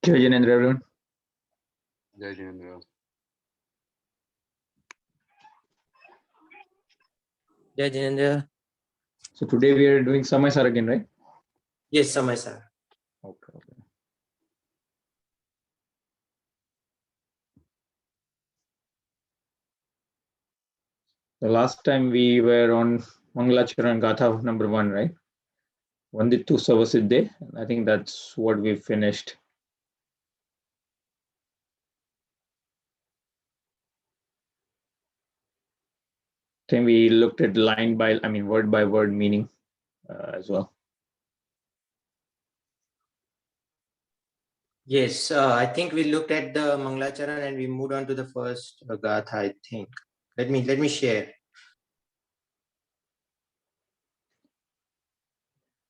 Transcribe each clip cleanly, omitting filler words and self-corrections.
Jai Jinendra, everyone. Jai Jinendra. Jai Jinendra. So today we are doing Samay again, right? Yes, Samay sir. Okay. The last time we were on Mangalacharan Gatha number 1, right? Vandittu Savasiddhe. I think that's what we finished. Then we looked at word by word meaning as well. Yes, I think we looked at the Mangalacharan and we moved on to the first Gatha, I think. Let me share.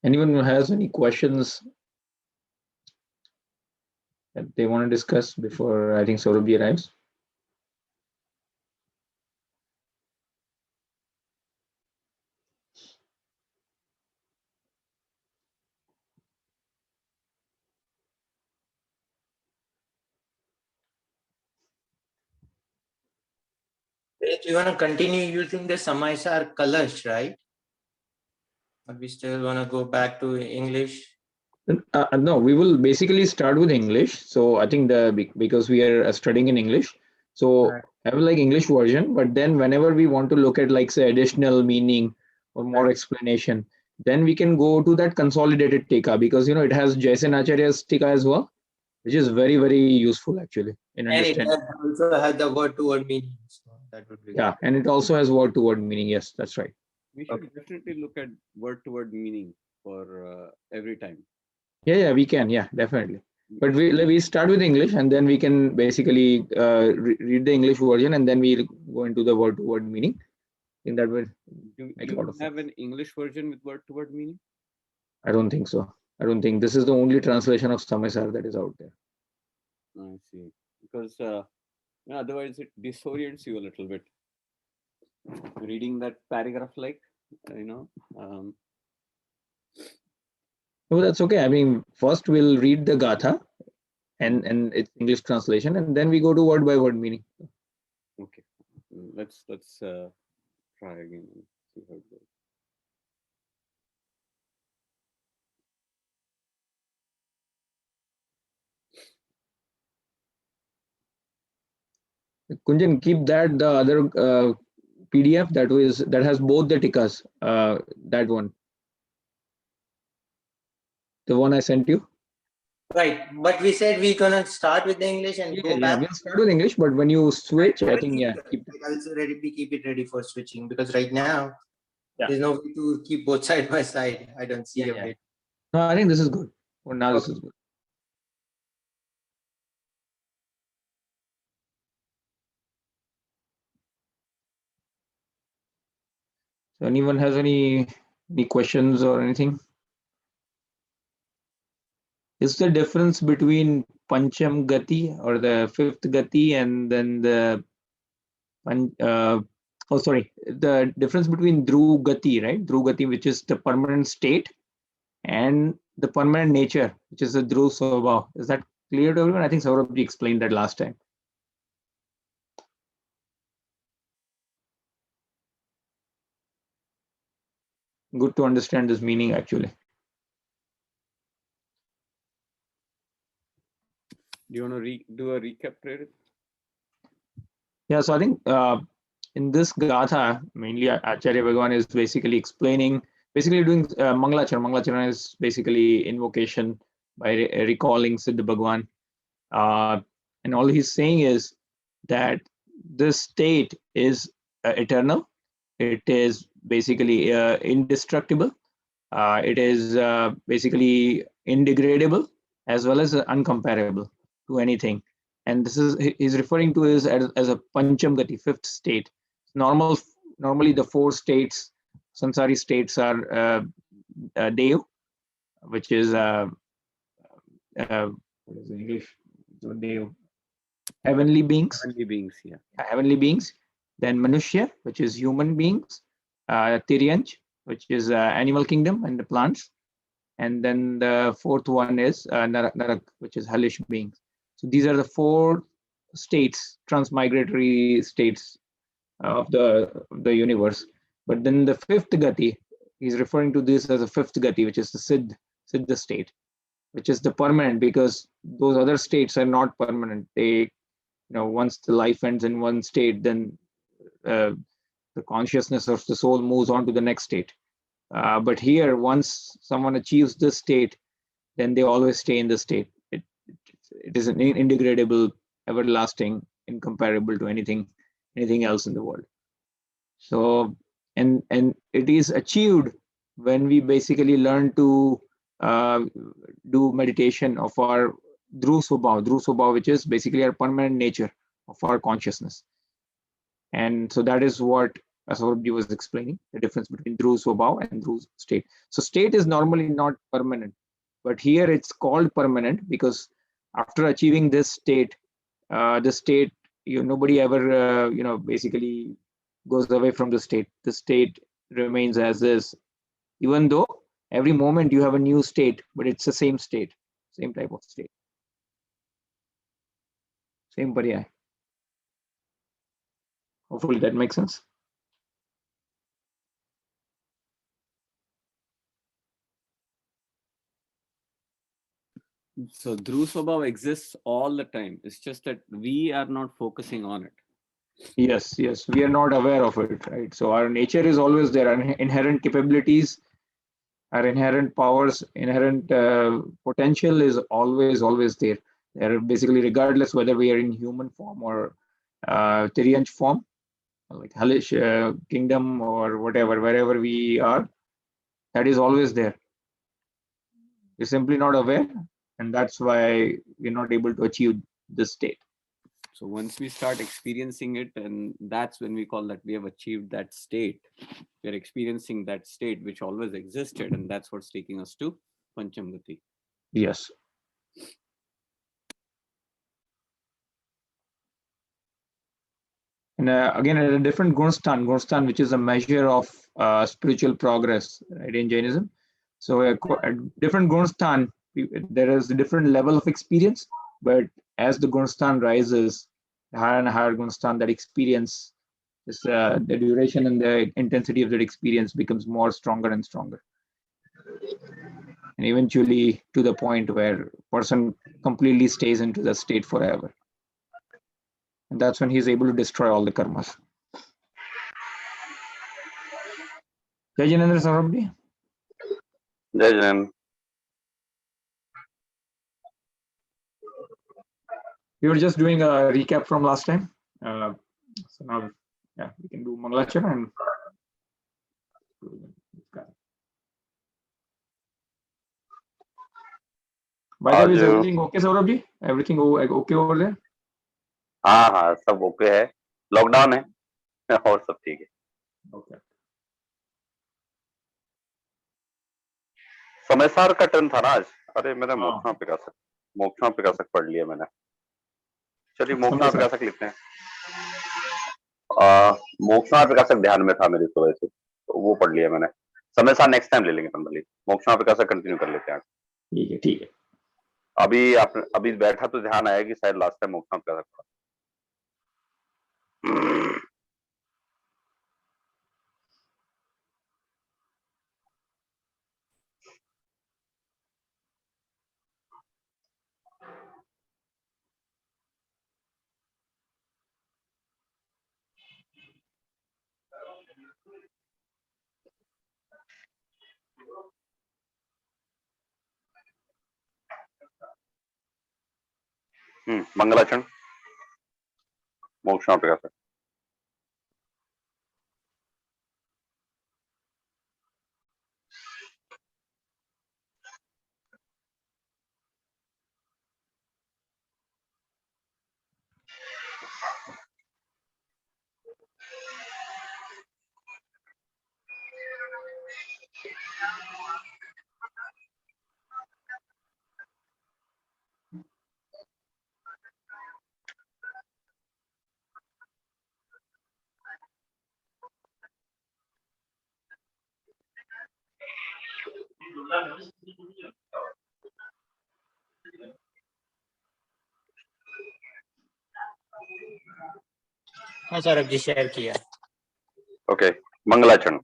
Anyone who has any questions that they want to discuss before I think Saurabhi arrives? You want to continue using the Samaisar Kalash, right? But we still want to go back to English. No, we will basically start with English. So I think because we are studying in English, so Right. I have like English version. But then whenever we want to look at like say additional meaning or more explanation, then we can go to that consolidated tika because it has Jason Acharya's tika as well, which is very very useful actually in And it understanding. also has the word-to-word meaning. So that would be Yeah, and it also has word-to-word meaning. Yes, that's right. We should definitely look at word-to-word meaning for every time. Yeah, we can. Yeah, definitely. But we start with English and then we can basically read the English version and then we'll go into the word-to-word meaning. In that way, do you have an English version with word-to-word meaning? I don't think so. I don't think this is the only translation of Samaisar that is out there. I see. Because otherwise it disorients you a little bit. Reading that paragraph No, that's okay. I mean, first we'll read the Gatha and its English translation, and then we go to word by word meaning. Okay, let's try again and see how it goes. Kunjan, keep that the other PDF that has both the tikas. That one, the one I sent you. right. But we said we're gonna start with the English and go back. We'll start with English, but when you switch, I think keep it ready for switching because right now there's no way to keep both side by side. I don't see a way. No, I think this is good. For now, this is good. So anyone has any questions or anything? Is the difference between Pancham Gati or the fifth Gati and then the the difference between Dhruv Gati, right? Dhruv Gati, which is the permanent state, and the permanent nature, which is the Dhruv Swabhav. Is that clear to everyone? I think Saurabh explained that last time. Good to understand this meaning actually. Do you want to do a recap, Prerit? Yeah, so I think in this Gatha, mainly Acharya Bhagavan is basically doing Mangalacharan. Mangalacharan is basically invocation by recalling Siddha Bhagavan. And all he's saying is that this state is eternal. It is basically indestructible. It is basically indegradable as well as uncomparable to anything. And this is he's referring to as a Pancham Gati, fifth state. Normally the four states, Sansari states are Dev, which is what is English? Dev, heavenly beings. Heavenly beings, yeah. Heavenly beings. Then Manushya, which is human beings. Tiryanch, which is animal kingdom and the plants. and then the fourth one is Narak, which is hellish beings. So these are the four states, transmigratory states of the universe. But then the fifth gati, he's referring to this as a fifth gati, which is the siddha state, which is the permanent, because those other states are not permanent. They, once the life ends in one state, then the consciousness of the soul moves on to the next state. But here, once someone achieves this state, then they always stay in the state. It is an indegradable, everlasting, incomparable to anything else in the world. So, and it is achieved when we basically learn to do meditation of our Dhruv Swabhav, which is basically our permanent nature of our consciousness. And so that is what Saurabh was explaining, the difference between Dhruv Swabhav and Dhruv state. So state is normally not permanent, but here it's called permanent because after achieving this state, nobody ever, basically goes away from the state. The state remains as is, even though every moment you have a new state, but it's the same state, same type of state, same pariyay. Hopefully that makes sense. So Dhruv Swabhav exists all the time. It's just that we are not focusing on it. Yes, we are not aware of it, right? So our nature is always there. Our inherent capabilities, our inherent powers, inherent potential is always there. They're basically, regardless whether we are in human form or Tiryanch form, like hellish kingdom or whatever, wherever we are, that is always there. We're simply not aware, and that's why we're not able to achieve this state. So once we start experiencing it, and that's when we call that we have achieved that state. We're experiencing that state which always existed, and that's what's taking us to Panchamgati. Yes. And again, at a different Gunstan, which is a measure of spiritual progress, right, in Jainism. So at different Gunstan, there is a different level of experience, but as the Gunstan rises, higher and higher Gunstan, that experience, the duration and the intensity of that experience becomes more stronger and stronger. And eventually to the point where person completely stays into the state forever. And that's when he's able to destroy all the karmas. Jai Jinendra Saurabh. Jai Jain. We were just doing a recap from last time. So now, yeah, we can do Mangalachara and. By the way, is everything okay, Saurabh? Everything okay over there? हाँ सब okay है, lockdown है और सब ठीक है। Okay. Samaysar का turn था ना आज। अरे मैंने मोक्षणा प्रकाशक पढ़ लिया मैंने। चलिए मोक्षणा प्रकाशक लिखते हैं। मोक्षणा प्रकाशक ध्यान में था मेरी सुबह से, तो वो पढ़ लिया मैंने। समयसार नेक्स्ट टाइम ले लेंगे पंडली। मोक्षणा प्रकाशक कंटिन्यू कर लेते हैं। ठीक है। अभी बैठा तो ध्यान आया कि शायद लास्ट टाइम मोक्षणा प्रकाशक पढ़ा। मंगलाचरण मोक्षणा प्रकाशक। हाँ सौरभ जी शेयर किया। ओके, मंगलाचरण।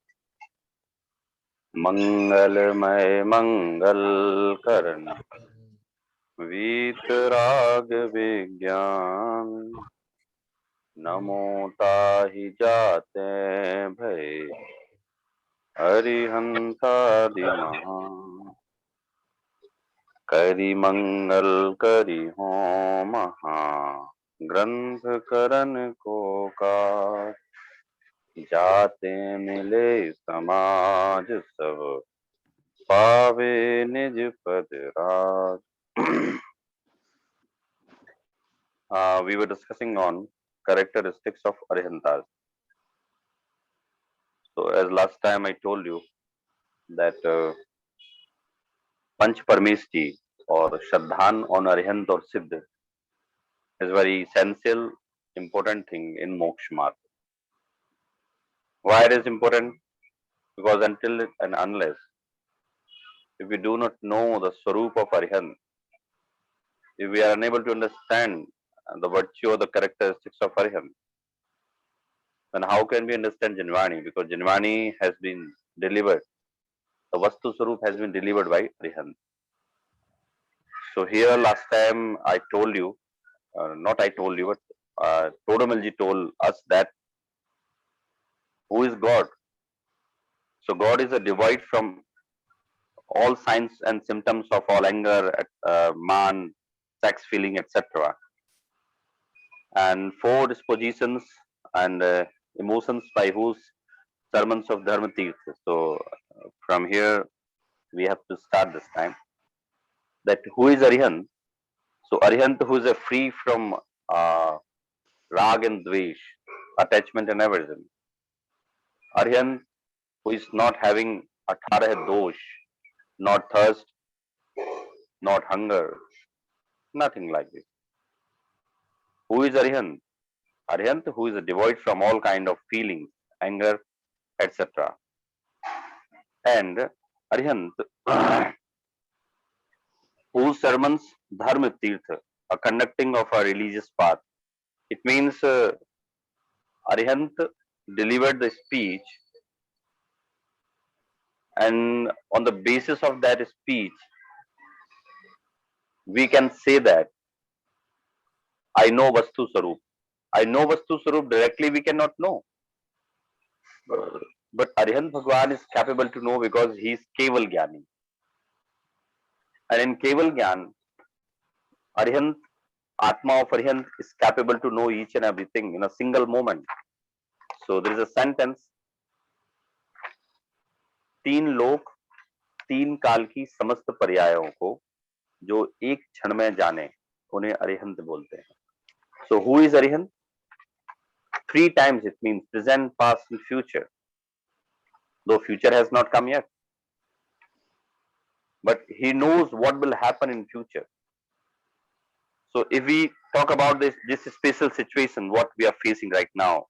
मंगलमय मंगल करण वीतराग विज्ञान, नमो ताहि जाते भय हरिहंसादि महान। करि मंगल करि हो महा, ग्रंथ करन को का, जाते मिले समाज सब, पावे निज पद राज। We were discussing on characteristics of Arihantas. So as last time I told you that Panch Parmeshji or Shraddhan on Arihant or Siddh is very essential, important thing in Moksha Marg. Why it is important? Because until and unless if we do not know the Swarup of Arihant, if we are unable to understand the virtue or the characteristics of Arihant, then how can we understand Janvani? Because Janvani has been delivered, the Vastu Swarup has been delivered by Arihant. So here last time I told you, not I told you, but Todamalji told us that who is God? So God is a devoid from all signs and symptoms of all anger, man, sex feeling, etc. And four dispositions and emotions by whose sermons of Dharma Tirtha. So from here we have to start this time. That who is Arihant? So Arihant who is a free from rag and dvesh, attachment and aversion. Arihant who is not having 18 dosh, not thirst, not hunger, nothing like this. Who is Arihant? Arihant who is devoid from all kind of feelings, anger, etc. And Arihant whose sermons Dharma Tirtha, a conducting of a religious path. It means Arihant delivered the speech, and on the basis of that speech, we can say that I know Vastu Sarup. I know Vastu Sarup directly, we cannot know. But Arihant Bhagwan is capable to know because he is Keval Gyani. And in Keval Gyan, Arihant, Atma of Arihant is capable to know each and everything in a single moment. So there is a sentence, तीन लोक तीन काल की समस्त पर्यायों को जो एक क्षण में जाने उन्हें अरिहंत बोलते हैं. So who is Arihant? 3 times it means present, past and future. Though future has not come yet. But he knows what will happen in future. So if we talk about this special situation, what we are facing right now,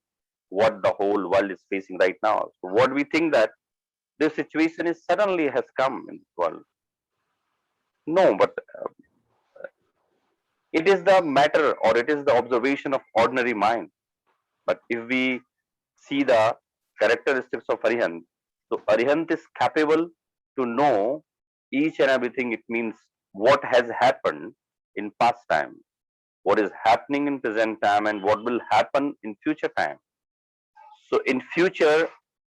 what the whole world is facing right now. So what we think that this situation is suddenly has come in this world. No, but it is the matter or it is the observation of ordinary mind. But if we see the characteristics of Arihant, so Arihant is capable to know each and everything. It means what has happened in past time, what is happening in present time, and what will happen in future time. So in future,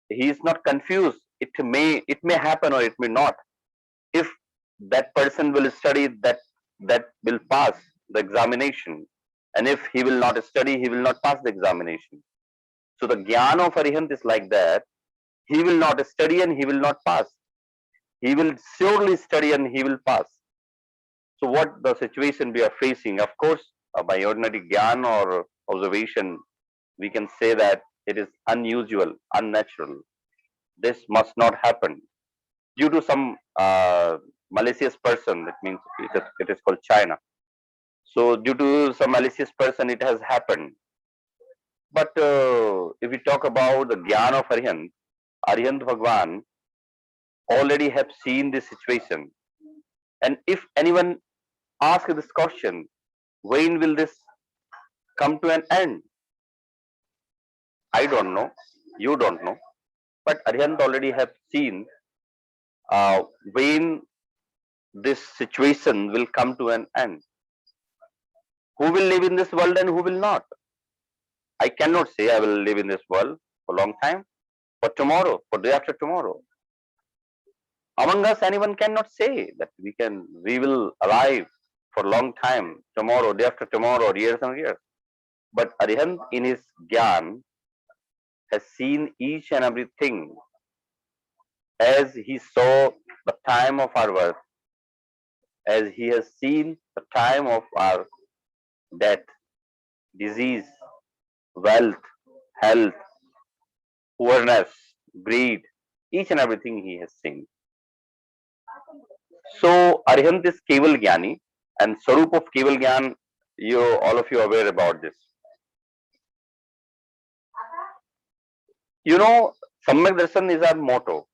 he is not confused. It may happen or it may not. If that person will study, that will pass the examination, and if he will not study, he will not pass the examination. So the Gyan of Arihant is like that. He will not study and he will not pass. He will surely study and he will pass. So what the situation we are facing, of course, by ordinary Gyan or observation, we can say that it is unusual, unnatural. This must not happen. Due to some malicious person, that means it is called China. So due to some malicious person, it has happened. But if we talk about the Gyan of Arihant, Arihant Bhagwan already have seen this situation. And if anyone asks this question, when will this come to an end? I don't know, you don't know, but Arihant already have seen when this situation will come to an end. Who will live in this world and who will not? I cannot say I will live in this world for a long time, for tomorrow, for day after tomorrow. Among us, anyone cannot say that we will alive for a long time, tomorrow, day after tomorrow, or years and years. But Arihant in his Gyan has seen each and everything as he saw the time of our birth, as he has seen the time of our death, disease, wealth, health, poorness, greed, each and everything he has seen. So Arihant is Keval Gyani, and Sarup of Keval Gyan, all of you are aware about this. You know, Samyak Darshan is our motto.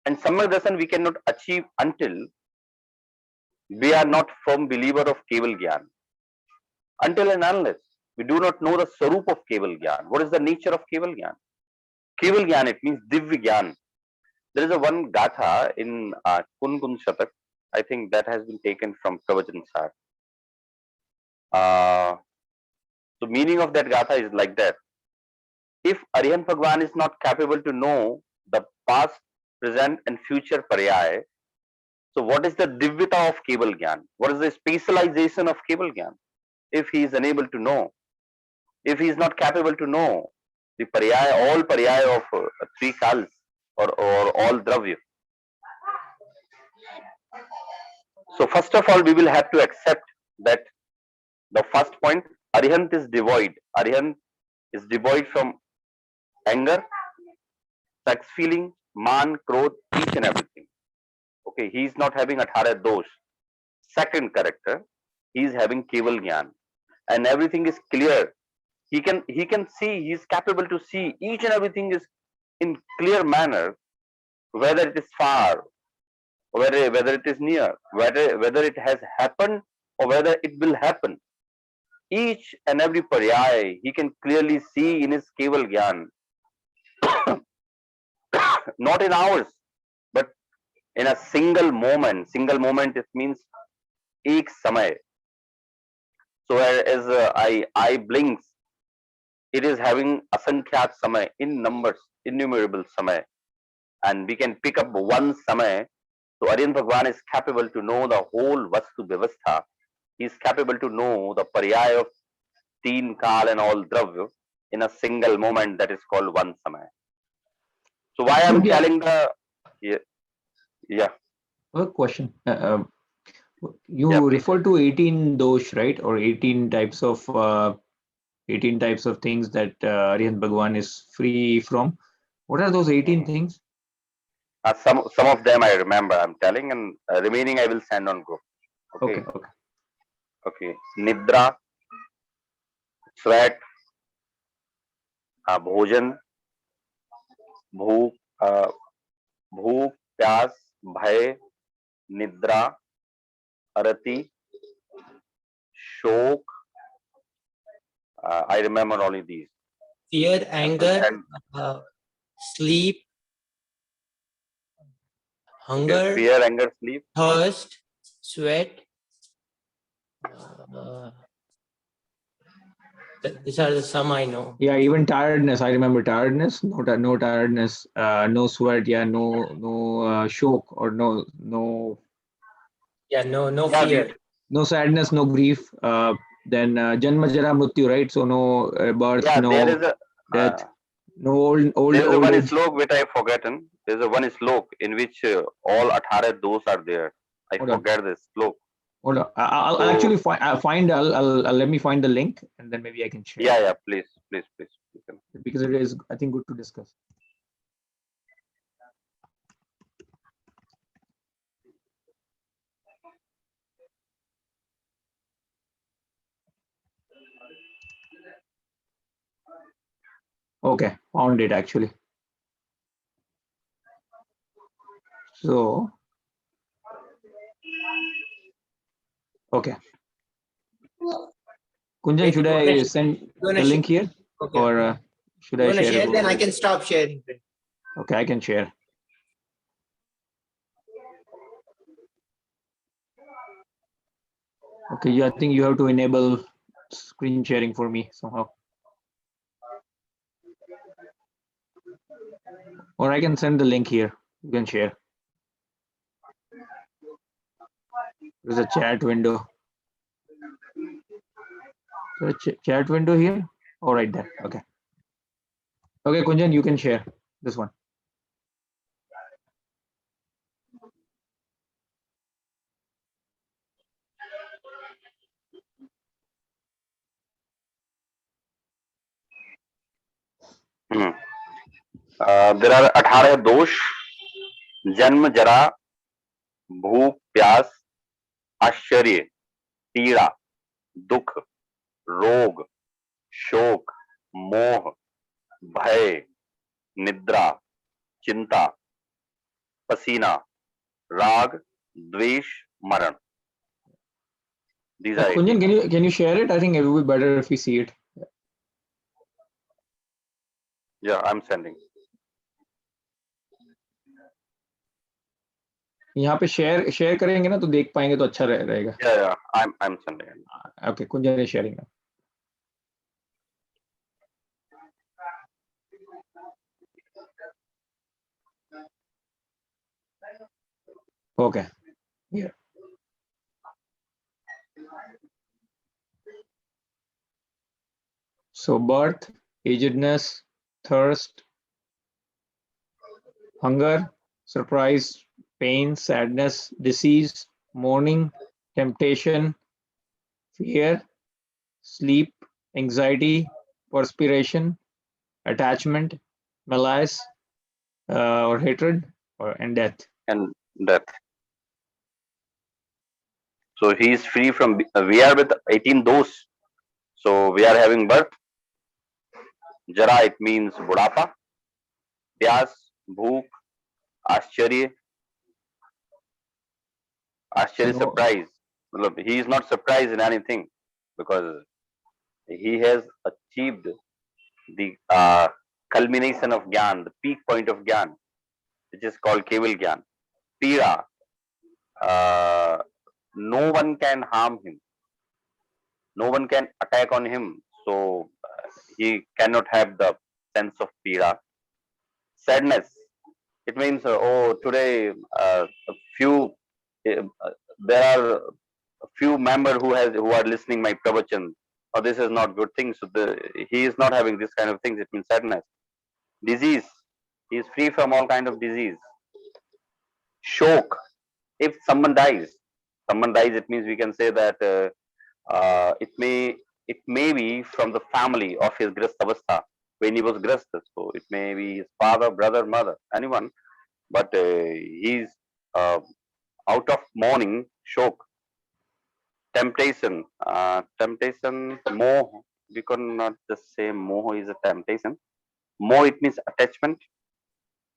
And Samyak Darshan we cannot achieve until we are not firm believer of Keval Gyan. Until and unless we do not know the Sarup of Keval Gyan. What is the nature of Keval Gyan? Keval Gyan, it means Divya Gyan. There is a one gatha in Kun Kun Shatak. I think that has been taken from Pravachan Sar. The meaning of that gatha is like that. If Arihant Bhagwan is not capable to know the past, present and future paryaya, so what is the divyata of Keval Gyan? What is the specialization of Keval Gyan? If he is unable to know, if he is not capable to know the paryaya, all paryaya of three kals or all dravya. So first of all, we will have to accept that the first point, Arihant is devoid. Arihant is devoid from anger, sex feeling, man, krodh, each and everything. Okay, he is not having Athara dosh. Second character, he is having Keval Gyan. And everything is clear. He can see, he is capable to see each and everything is in clear manner, whether it is far, whether it is near, whether it has happened or whether it will happen. Each and every paryaya he can clearly see in his Keval Gyan. Not in hours, but in a single moment. Single moment, it means ek samay. So as I blinks, it is having asankhyat samay, in numbers, innumerable samay. And we can pick up one samay. So Arihant Bhagwan is capable to know the whole Vastu Vyavastha. He is capable to know the paryaya of teen, kal and all dravya in a single moment, that is called one samay. So why I'm telling the yeah. A question. You refer to 18 dosh, right? Or 18 types of things that Arihant Bhagwan is free from. What are those 18 things? Some of them I remember, I'm telling, and remaining I will send on group. Okay. Nidra, sweat, bhojan, bhook, pyas, bhay, nidra, arati, shok. I remember only these. Fear, anger, sleep, hunger, fear, anger, sleep, thirst, sweat. These are the some I know. Yeah, even tiredness. I remember tiredness. No tiredness. No sweat. Yeah, no shock or no. Yeah, no fear. No sadness, no grief. Then Janma Jara Mrityu, right? So no birth, yeah, no there is a, death, no old there is a one age. slok which I have forgotten. There is a one slok in which all 18 those are there. I forget this slok. Hold on. I'll actually find. I'll let me find the link and then maybe I can share. Yeah, please. Because it is, I think, good to discuss. Okay, found it actually. So, okay. Kunjan, Wait, should you I wanna- send you wanna the link share? here, Okay. or should You I wanna share share? it? Then I can stop sharing. Okay, I can share. Okay, yeah, I think you have to enable screen sharing for me somehow. Or I can send the link here. You can share. There's a chat window. So chat window here. All right there. Okay. Okay, Kunjan, you can share this one. There are 18 दोष, जन्म, जरा, भूख, प्यास, आश्चर्य, पीड़ा, दुख, रोग, शोक, मोह, भय, निद्रा, चिंता, पसीना, राग, द्वेष, मरण. These are 18. Kunjan, can you share it? I think it would be better if we see it. Yeah, I'm sending. यहाँ पे शेयर करेंगे ना तो देख पाएंगे तो अच्छा रहेगा. Yeah, I'm sending. Okay, Kunjan is sharing now. Okay. Yeah. So birth, agedness, thirst, hunger, surprise, pain, sadness, disease, mourning, temptation, fear, sleep, anxiety, perspiration, attachment, malice, or hatred, and death. And death. So he is free from, we are with 18 those. So we are having birth. Jara, it means budapa. Pyas, bhook, आश्चर्य, आश्चर्य, surprise. He is not surprised in anything because he has achieved the culmination of Gyan, the peak point of Gyan, which is called Keval Gyan. Pira, no one can harm him, no one can attack on him, so he cannot have the sense of Pira. Sadness, it means oh today a few there are a few members who are listening my pravachan, oh this is not good thing, so he is not having this kind of things. It means sadness. Disease, he is free from all kind of disease. Shok, if someone dies, it means we can say that it may be from the family of his grasthavastha when he was grasta, so it may be his father, brother, mother, anyone, but he's uh, out of mourning, shok. Temptation, moh, we could not just say moh is a temptation. Moh, it means attachment.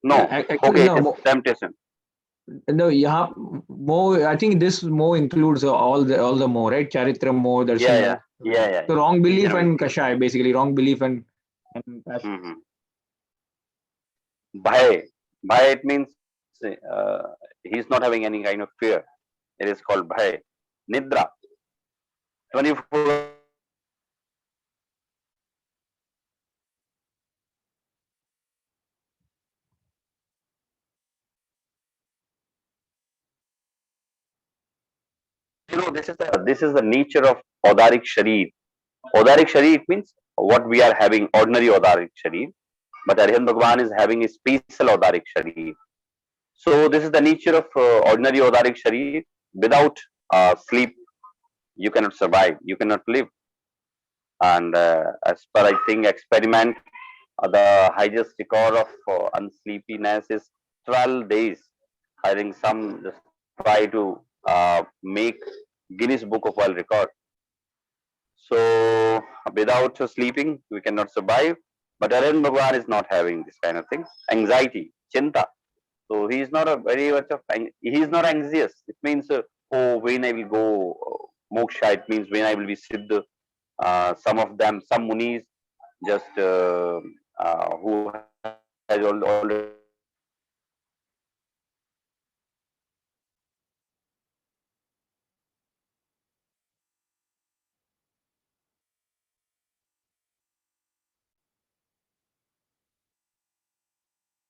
No, Yeah, actually, okay, no, it is temptation. No, yeah, more. I think this more includes all the more, right? Charitra more, darshan more. Yeah. So wrong belief Yeah. and kashai, basically wrong belief and passion. Mm-hmm. Bhai, it means he's not having any kind of fear. It is called bhai. Nidra, 24. You know, this is the nature of Odaric Sharir. Odaric Sharir means what we are having, ordinary Odaric Sharir. But Arihant Bhagwan is having a special Odaric Sharir. So this is the nature of ordinary Odaric Sharir. Without sleep, you cannot survive, you cannot live. And as per I think experiment, the highest record of unsleepiness is 12 days. I think some just try to make Guinness Book of World Record. So without sleeping, we cannot survive. But Arun Bhagwan is not having this kind of things. Anxiety, chinta. So he is not a very much of, he is not anxious. It means, oh, when I will go moksha, it means when I will be siddha. Some of them, some munis, just who has already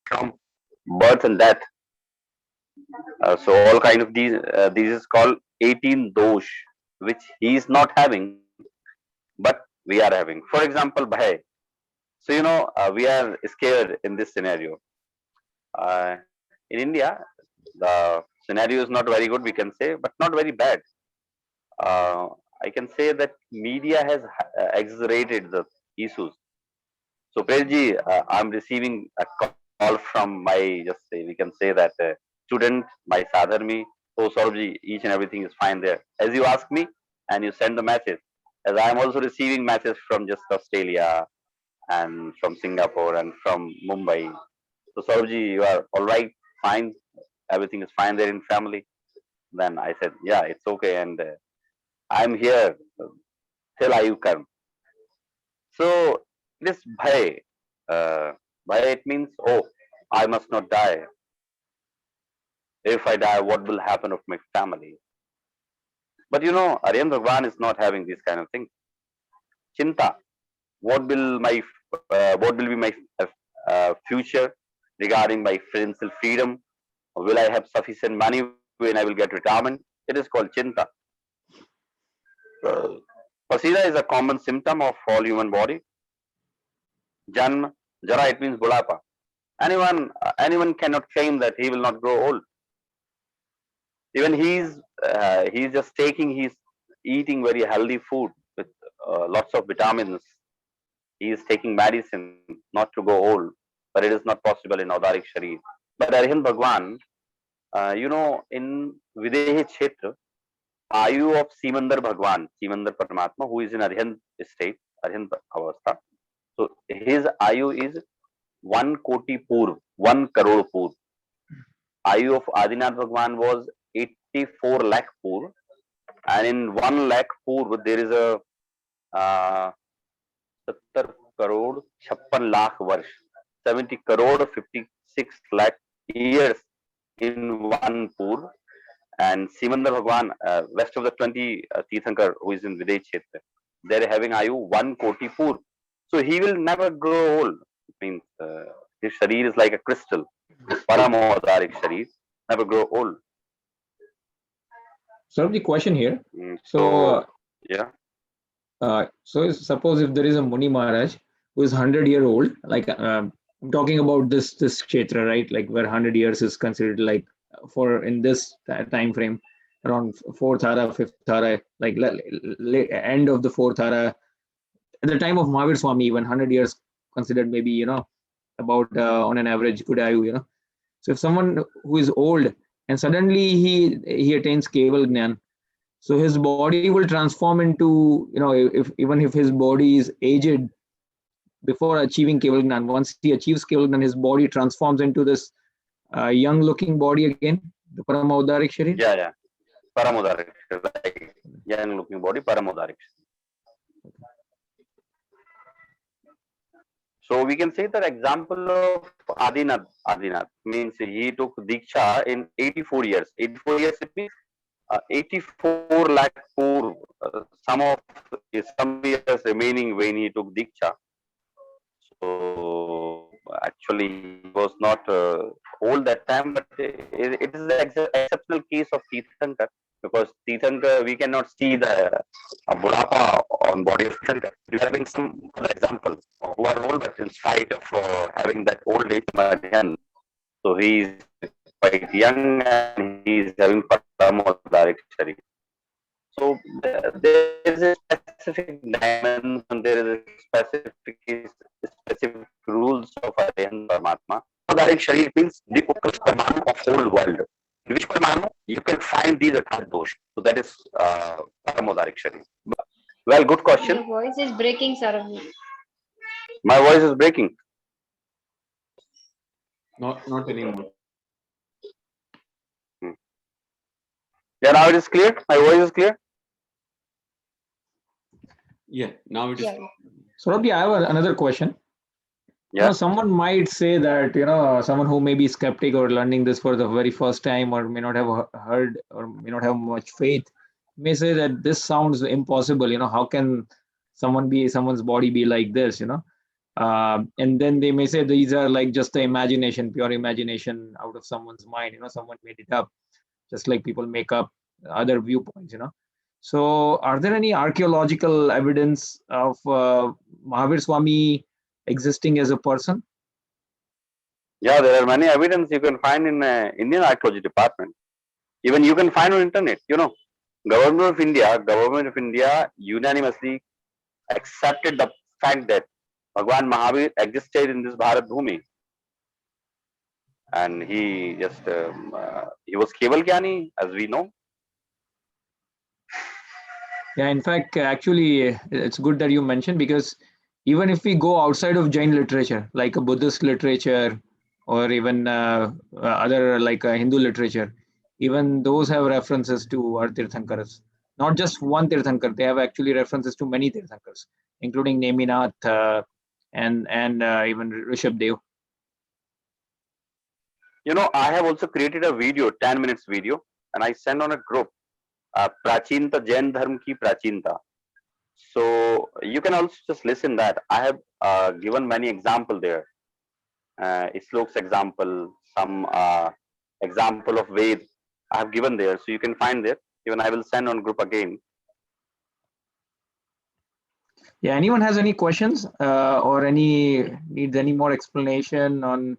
from birth and death. So all kind of these is called 18 dosh, which he is not having, but we are having. For example, bhai. So we are scared in this scenario. In India, the scenario is not very good, we can say, but not very bad. Uh, I can say that media has exaggerated the issues. So, Prerji, I'm receiving a call from my, just say, we can say that student, my Sadharmi. Oh, Saurabji, each and everything is fine there. As you ask me, and you send the message, as I am also receiving messages from just Australia and from Singapore and from Mumbai. So, Saurabji, you are all right, fine, everything is fine there in family. Then I said, yeah, it's okay, and I'm here till I come. So this uh, bhai, it means, oh, I must not die. If I die, what will happen of my family? But Aryan Bhagwan is not having this kind of thing. Chinta, what will be my future regarding my financial freedom? Will I have sufficient money when I will get retirement? It is called chinta. Pasida is a common symptom of all human body. Janma, Jara, it means Budapa. Anyone cannot claim that he will not grow old. Even he's just he's eating very healthy food with lots of vitamins. He is taking medicine not to go old, but it is not possible in Audarik Sharif. But Arhan Bhagwan, in Videhi Kshetra, Ayu of Simandar Bhagwan, Simandar Paramatma, who is in Arhan state, Arhan Avastha. So his Ayu is 1 koti purv, 1 crore purv. Ayu of Adinath Bhagwan was 84 lakh purv, and in 1 lakh purv there is a 70 crore 56 lakh varsh, 70 crore 56 lakh years in 1 purv. And Simandar Bhagwan, west of the 20 Tirthankar, who is in Videsh Kshetra, they're having Ayu 1 koti purv. So he will never grow old. It means his sharir is like a crystal. Paramodaric sharir, never grow old. So the question here. So yeah. So suppose if there is a Muni Maharaj who is 100-year-old, like I'm talking about this kshetra, right? Like where 100 years is considered like for in this time frame around 4th Ara, 5th Ara, like end of the 4th Ara. At the time of Mahavir Swami, even 100 years considered maybe about on an average good ayu. So if someone who is old and suddenly he attains Keval Gnan, so his body will transform into, if even if his body is aged before achieving Keval Gnan, once he achieves Keval Gnan, his body transforms into this young looking body again, the Paramaudarik Sharir? Yeah. Paramodarik, like young looking body, Paramodarik. So we can say that example of Adinath means he took Diksha in 84 years. 84 years, it means 84 lakh poor, some years remaining when he took Diksha. So actually he was not old that time, but it is an exceptional case of Tirthankar, because Tirthankar, we cannot see the Budapa on body of Tirthankar. We are having some other examples who are old, but in spite of having that old age, so he is quite young and he is having Paramodaric Sharir. So there is a specific dimension, there is a specific rules of Aryan Paramatma. Paramodaric Sharir means the Utkarsh Parmanu of whole world. In which Parmanu you can find these attack dosh. So that is Paramodaric Sharir. Well, good question. Your voice is breaking, Saurabh. My voice is breaking. Not anymore. Yeah, now it is clear. My voice is clear. Yeah, now it is. Yeah. Saurabh, I have another question. Yeah. Someone might say that, someone who may be skeptic or learning this for the very first time, or may not have heard or may not have much faith, may say that this sounds impossible. How can someone's body be like this? And then they may say these are like just the imagination, pure imagination out of someone's mind. Someone made it up, just like people make up other viewpoints. So, are there any archaeological evidence of Mahavir Swami existing as a person? Yeah, there are many evidence you can find in Indian archaeology department. Even you can find on internet. Government of India unanimously accepted the fact that Bhagwan Mahavir existed in this Bharat Bhumi, and he was Keval Gyani, as we know. Yeah, in fact, actually, it's good that you mentioned, because even if we go outside of Jain literature, like a Buddhist literature, or even other like Hindu literature, even those have references to our Tirthankaras. Not just one Tirthankar, they have actually references to many Tirthankars, including Neminath and even Rishabh Dev. I have also created a video, 10 minutes video, and I send on a group, Prachinta Jain Dharm ki Prachinta. So you can also just listen that. I have given many example there. Slok's example, some example of Ved I have given there. So you can find there. Even I will send on group again. Yeah, anyone has any questions or needs any more explanation on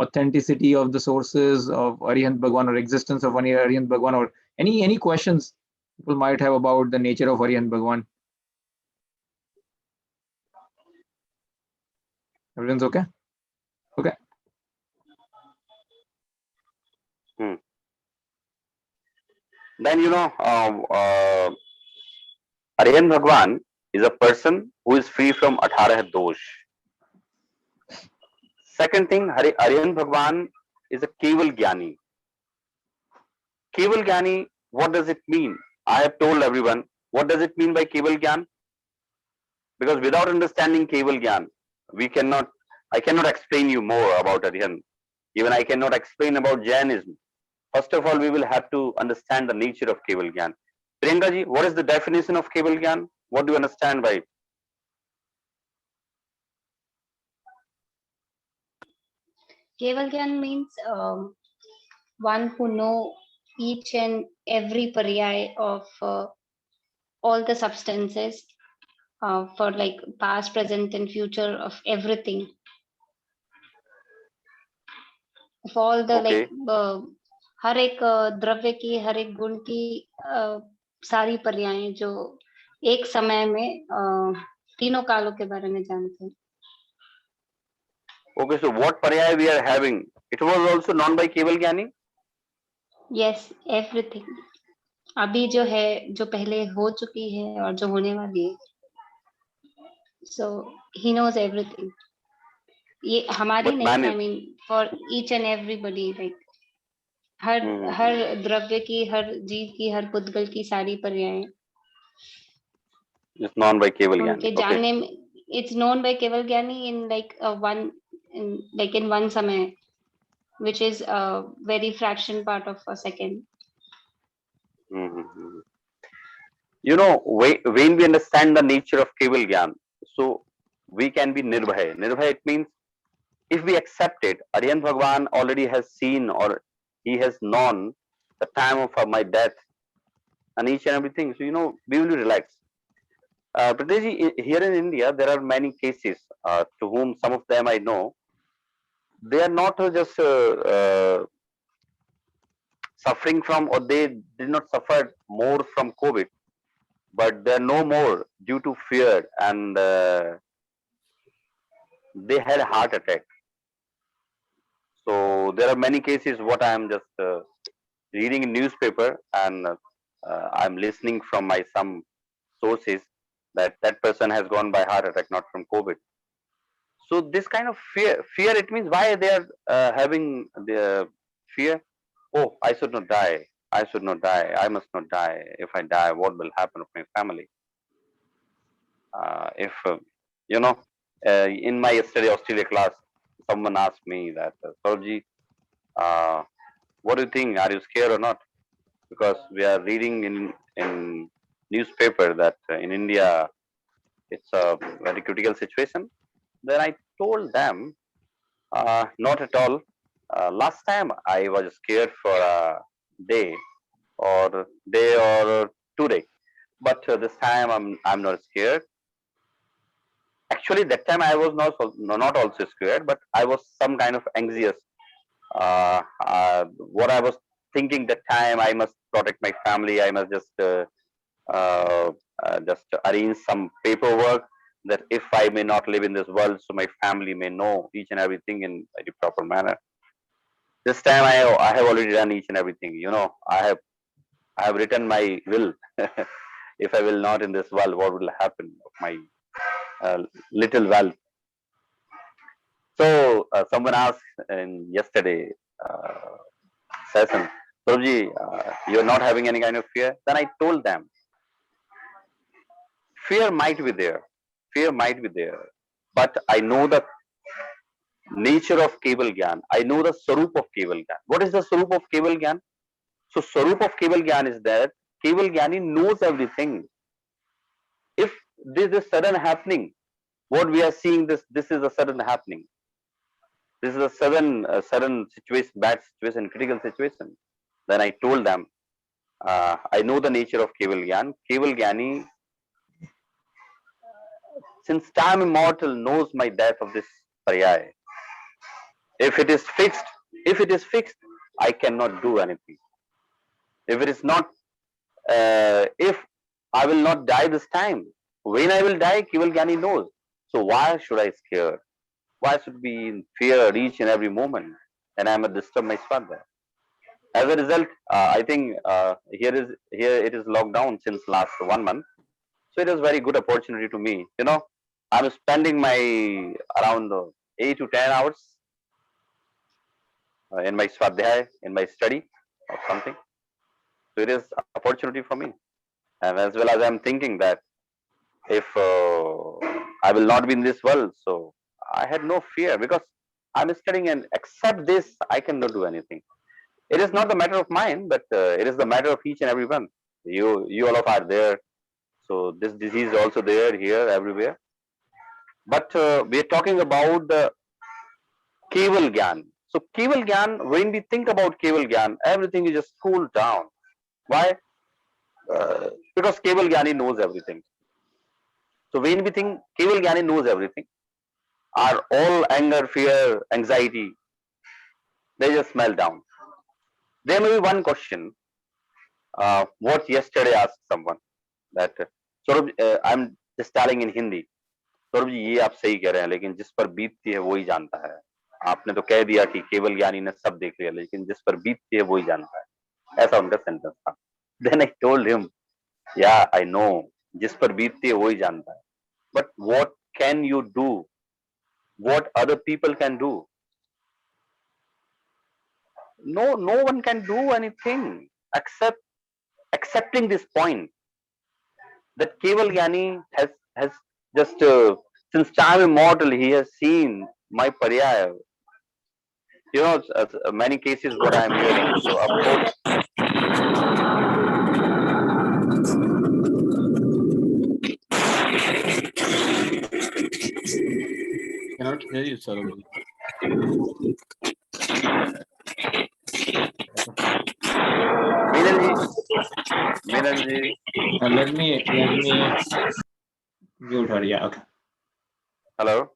authenticity of the sources of Arihant Bhagwan or existence of Arihant Bhagwan, or any questions people might have about the nature of Arihant Bhagwan? Everyone's okay? Okay. Then Arihant Bhagwan is a person who is free from 18 dosh. Second thing, Arihant Bhagwan is a Keval Gyani. Keval Gyani, what does it mean? I have told everyone, what does it mean by Keval Gyan? Because without understanding Keval Gyan, I cannot explain you more about Arihant. Even I cannot explain about Jainism. First of all, we will have to understand the nature of Keval Gyan. Priyanka ji, what is the definition of Keval Gyan? What do you understand by it? Keval Gyan means one who know each and every paryay of all the substances for like past, present, and future of everything. Of all the Okay. like हर एक द्रव्य की, हर एक गुण की सारी पर्यायें जो एक समय में तीनों कालों के बारे में जानते हैं. Okay, so what paryay we are having? It was also known by Keval Gyani? Yes, everything. अभी जो है, जो पहले हो चुकी है और जो होने वाली है. So he knows everything. ये हमारी नहीं, I mean for each and everybody, like हर द्रव्य की, हर जीव की, हर पुद्गल की सारी पर्यायें. It's known by Keval Gyani. उनके जानने में, it's known by Keval Gyani in like in one समय, which is a very fraction part of a second. When we understand the nature of Keval Gyan, so we can be Nirbhay. Nirbhay, it means if we accept it, Arihant Bhagwan already has seen or he has known the time of my death and each and everything. So, we will be relaxed. Pradesh, here in India, there are many cases to whom some of them I know. They are not just suffering from, or they did not suffer more from COVID, but they are no more due to fear, and they had a heart attack. So there are many cases what I am just reading in newspaper, and I'm listening from my some sources that person has gone by heart attack, not from COVID. So this kind of fear, it means why they are having the fear. Oh, I should not die. I should not die. I must not die. If I die, what will happen to my family? If in my yesterday Australia class, someone asked me that, Saurabh, what do you think? Are you scared or not? Because we are reading in newspaper that in India it's a very critical situation. Then I told them, not at all. Last time I was scared for a day or 2 days, but this time I'm not scared. Actually, that time I was not also scared, but I was some kind of anxious. What I was thinking that time, I must protect my family. I must uh, just arrange some paperwork that if I may not live in this world, so my family may know each and everything in a proper manner. This time I have already done each and everything. I have written my will. If I will not in this world, what will happen of my little wealth? So someone asked in yesterday session, Prabhuji, you're not having any kind of fear? Then I told them, fear might be there, fear might be there, but I know the nature of Keval Gyan. I know the Sarup of Keval Gyan. What is the Sarup of Keval Gyan? So Sarup of Keval Gyan is that Keval Gyani knows everything. If this is sudden happening, what we are seeing, this is a sudden happening. This is a sudden situation, bad situation, critical situation. Then I told them, I know the nature of Keval Gyan. Keval Gyani, since time immortal, knows my death of this paryaya. If it is fixed, I cannot do anything. If it is not, if I will not die this time, when I will die, Keval Gyani knows. So why should I scare? Why should be in fear each and every moment? And I am a disturb my father. As a result, I think here it is locked down since last 1 month. So it is very good opportunity to me. I'm spending my around 8 to 10 hours in my swadhyay, in my study or something. So it is opportunity for me, and as well as I'm thinking that if I will not be in this world, so I had no fear because I'm studying, and except this, I cannot do anything. It is not the matter of mine, but it is the matter of each and every one. You all of are there, so this disease is also there here everywhere. But we are talking about the Keval Gyan. So Keval Gyan, when we think about Keval Gyan, everything is just cooled down. Why? Because Keval Gyani knows everything. So when we think Keval Gyani knows everything, our all anger, fear, anxiety, they just melt down. There may be one question. What yesterday asked someone that Saurabh, I'm just telling in Hindi. Saurabh ji ये आप सही कह रहे हैं, लेकिन जिस पर बीतती है वही जानता है. आपने तो कह दिया कि केवल ज्ञानी ने सब देख लिया, लेकिन जिस पर बीतती है वही जानता है. ऐसा उनका सेंटेंस था. Then I told him, yeah, I know. जिस पर बीतती है वही जानता है. But what can you do? What other people can do? No one can do anything except accepting this point that Keval Gyani has just since time immortal, he has seen my paryaya. Many cases what I am hearing. So of course, Cannot hear you, Saurabh. Meenal ji, Let me mute her. Yeah, okay. hello.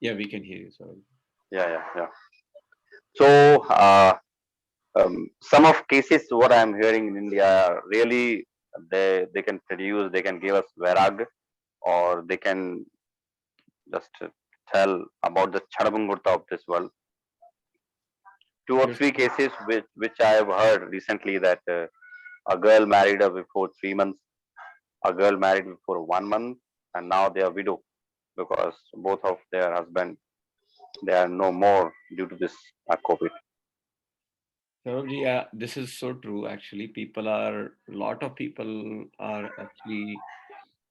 Yeah, we can hear you, Saurabh. Yeah. So some of cases what I am hearing in India, really they can produce, they can give us vairag, or they can just tell about the Chanabangurta of this world. 2 or 3 cases which I have heard recently that a girl married her before 3 months, a girl married before 1 month, and now they are widow because both of their husband they are no more due to this COVID. Saurabh, yeah, this is so true. Actually, a lot of people are actually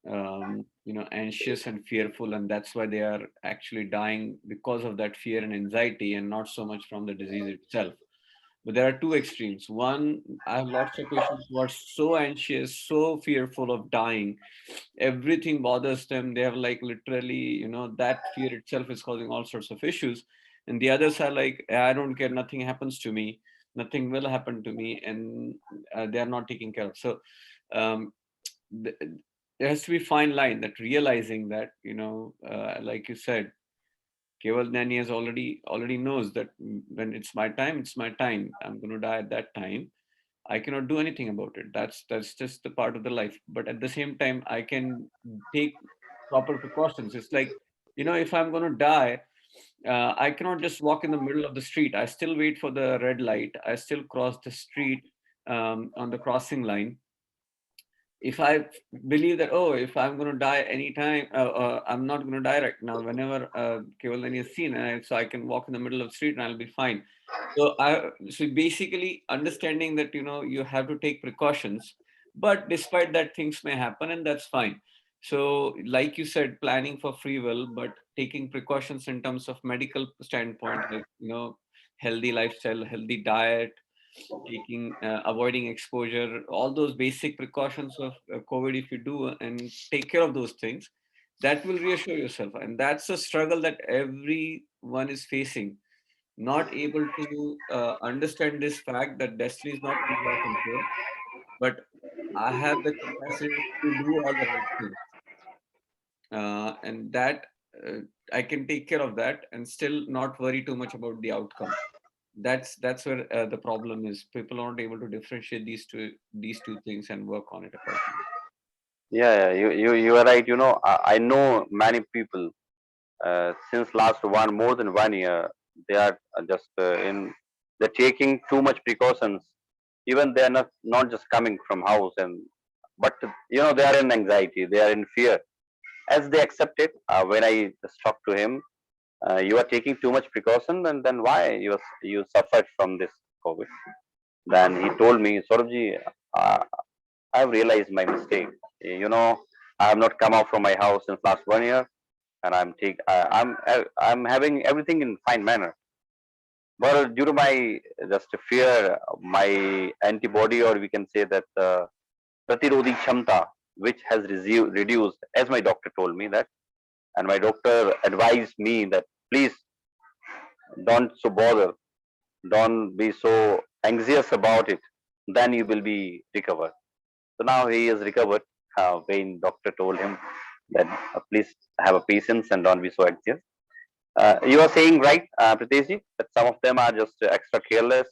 anxious and fearful, and that's why they are actually dying because of that fear and anxiety, and not so much from the disease itself. But there are two extremes. One, I have lots of patients who are so anxious, so fearful of dying, everything bothers them. They have like literally, that fear itself is causing all sorts of issues. And the others are like, I don't care, nothing happens to me, nothing will happen to me, and they are not taking care of. So um, th- there has to be fine line, that realizing that, like you said, Keval Gnani has already knows that when it's my time, it's my time. I'm going to die at that time. I cannot do anything about it. That's just the part of the life. But at the same time, I can take proper precautions. It's like, if I'm going to die, I cannot just walk in the middle of the street. I still wait for the red light. I still cross the street on the crossing line. If I believe that, oh, if I'm going to die anytime, I'm not going to die right now, whenever Keval Gnani is seen, so I can walk in the middle of the street and I'll be fine. So basically understanding that, you have to take precautions, but despite that, things may happen, and that's fine. So like you said, planning for free will, but taking precautions in terms of medical standpoint, like, healthy lifestyle, healthy diet, avoiding exposure, all those basic precautions of COVID, if you do and take care of those things, that will reassure yourself. And that's a struggle that everyone is facing, not able to understand this fact that destiny is not under our control, but I have the capacity to do all the right things. And that I can take care of that and still not worry too much about the outcome. That's where the problem is. People aren't able to differentiate these two things and work on it accordingly. Yeah, you are right. I know many people since last more than 1 year. They are just they're taking too much precautions. Even they are not just coming from house, but they are in anxiety. They are in fear. As they accept it, when I just talked to him, you are taking too much precaution, and then why you suffered from this COVID? Then he told me, Saurabhji, uh, I have realized my mistake. I have not come out from my house since last 1 year, and I'm having everything in fine manner. But due to my just fear, my antibody, or we can say that pratirodhi kshamta, which has reduced, as my doctor told me that, and my doctor advised me that please don't so bother, don't be so anxious about it, then you will be recovered. So now he is recovered. When doctor told him that please have a patience and don't be so anxious. You are saying right, Prateshji, that some of them are just extra careless,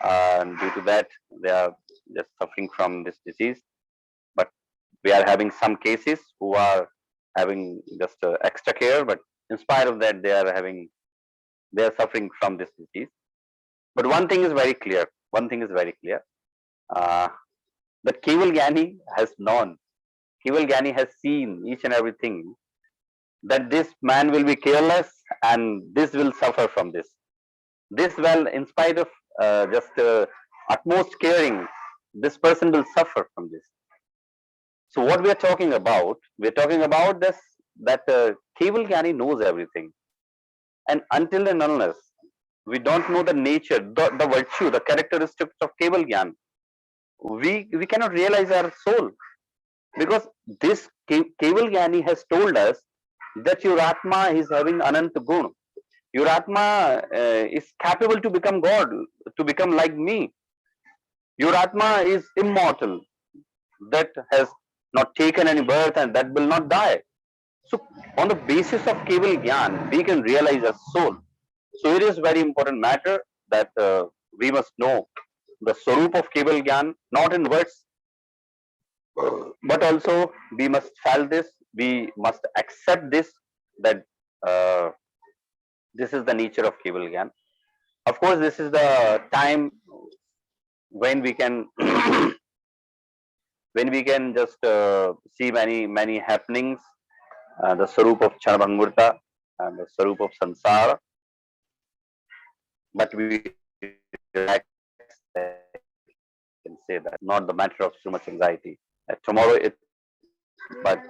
and due to that they are just suffering from this disease. But we are having some cases who are having just extra care, but in spite of that, they are suffering from this disease. But one thing is very clear. One thing is very clear. Uh, that Keval Gnani has known. Keval Gnani has seen each and everything, that this man will be careless and this will suffer from this. This, well, in spite of just utmost caring, this person will suffer from this. So what we are talking about, we're talking about this, that Keval Gnani knows everything. And until and unless we don't know the nature, the virtue, the characteristics of Keval Gyan, we cannot realize our soul. Because this Keval Gyani has told us that your Atma is having Ananta Gun. Your Atma is capable to become God, to become like me. Your Atma is immortal, that has not taken any birth and that will not die. So, on the basis of Keval Gyan, we can realize our soul. So, it is very important matter that we must know the Swarup of Keval Gyan, not in words, but also we must feel this, we must accept this, that uh, this is the nature of Keval Gyan. Of course, this is the time when we can when we can just see many happenings, the Swarup of Chanabhangmurta and the Swarup of Sansara, but we relax, can say that, not the matter of too much anxiety. Tomorrow it But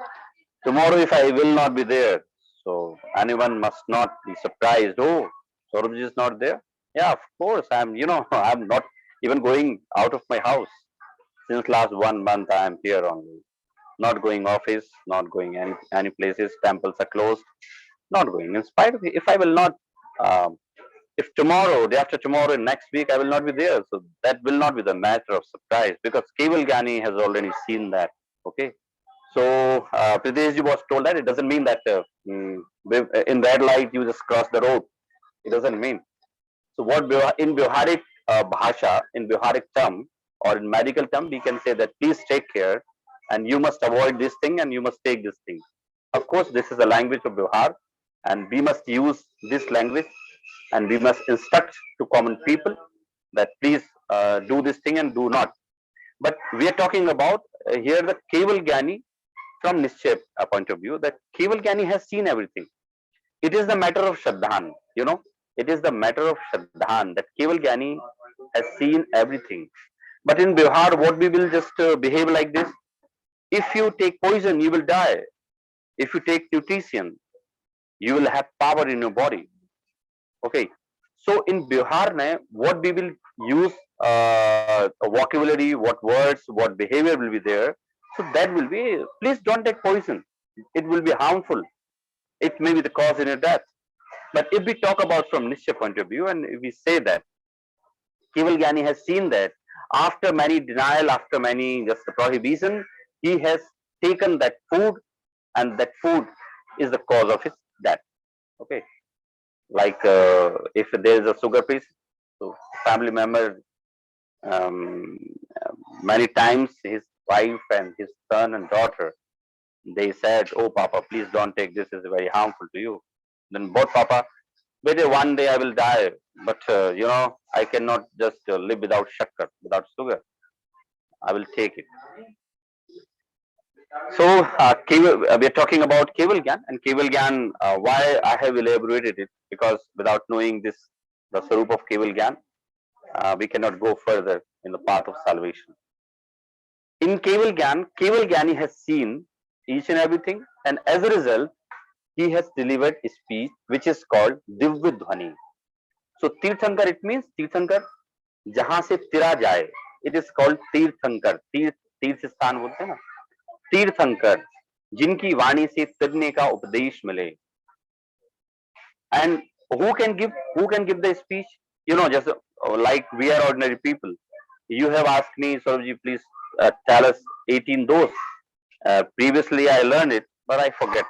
tomorrow, if I will not be there, so anyone must not be surprised. Oh, Saurabh is not there. Yeah, of course. I'm not even going out of my house. Since last 1 month, I am here only. Not going office, not going any places. Temples are closed. Not going. In spite of, if I will not, um, if tomorrow, day after tomorrow, and next week, I will not be there. So that will not be the matter of surprise because Keval Gani has already seen that. Okay. So Pritesh ji was told that it doesn't mean that in red light you just cross the road. It doesn't mean. So what in Vyavharik bhasha, in Vyavharik term or in medical term, we can say that please take care and you must avoid this thing and you must take this thing. Of course, this is the language of Vyavhar and we must use this language and we must instruct to common people that please do this thing and do not. But we are talking about here the Keval Gyani from Nischay point of view, that Keval Gyani has seen everything. It is the matter of Shraddhan, it is the matter of Shraddhan that Keval Gyani has seen everything. But in Bihar, what we will just behave like this: if you take poison, you will die. If you take nutrition, you will have power in your body. Okay. So in Bihar, what we will use vocabulary, what words, what behavior will be there. So that will be, please don't take poison. It will be harmful. It may be the cause in your death. But if we talk about from Nischay point of view, and if we say that Keval Gyani has seen that after many denial, after many just prohibition, he has taken that food, and that food is the cause of his death. Okay, like if there is a sugar patient, so family member, um, many times his wife and his son and daughter, they said, "Oh, Papa, please don't take this; it's very harmful to you." Then both Papa, maybe one day I will die, but I cannot just live without shakkar, without sugar. I will take it. So we are talking about Keval Gyan, and Keval Gyan. Why I have elaborated it, because without knowing this, the Sarup of Keval Gyan, we cannot go further in the path of salvation. In Keval Gyani has seen each and everything, and as a result, he has delivered a speech which is called Divya Dhwani. So Tirthankar, it means Tirthankar, जहां से तिरा जाए, it is called तीर्थंकर. तीर्थ स्थान बोलते हैं ना, तीर्थंकर, जिनकी वाणी से तिरने का उपदेश मिले. And who can give the speech? Just like we are ordinary people. You have asked me, Saurabh, please tell us 18 dose. Previously I learned it, but I forget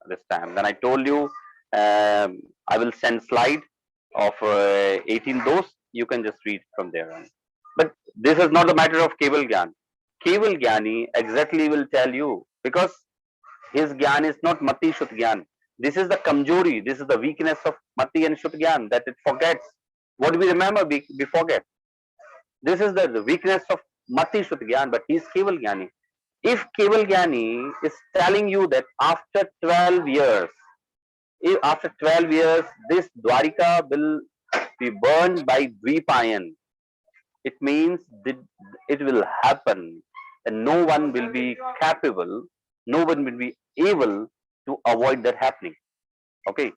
this time. Then I told you I will send slide of 18 dose. You can just read from there on. But this is not the matter of Keval Gyan. Keval Gyani exactly will tell you, because his Gyan is not Mati Shut Gyan. This is the kamjori, this is the weakness of Mati and Shut Gyan, that it forgets. What we remember, we forget. This is the weakness of Mati Shut Gyan, but he is Keval Gyani. If Keval Gyani is telling you that after 12 years, this Dwarika will be burned by Dvipayan, it means that it will happen and no one will be capable, no one will be able to avoid that happening. Okay.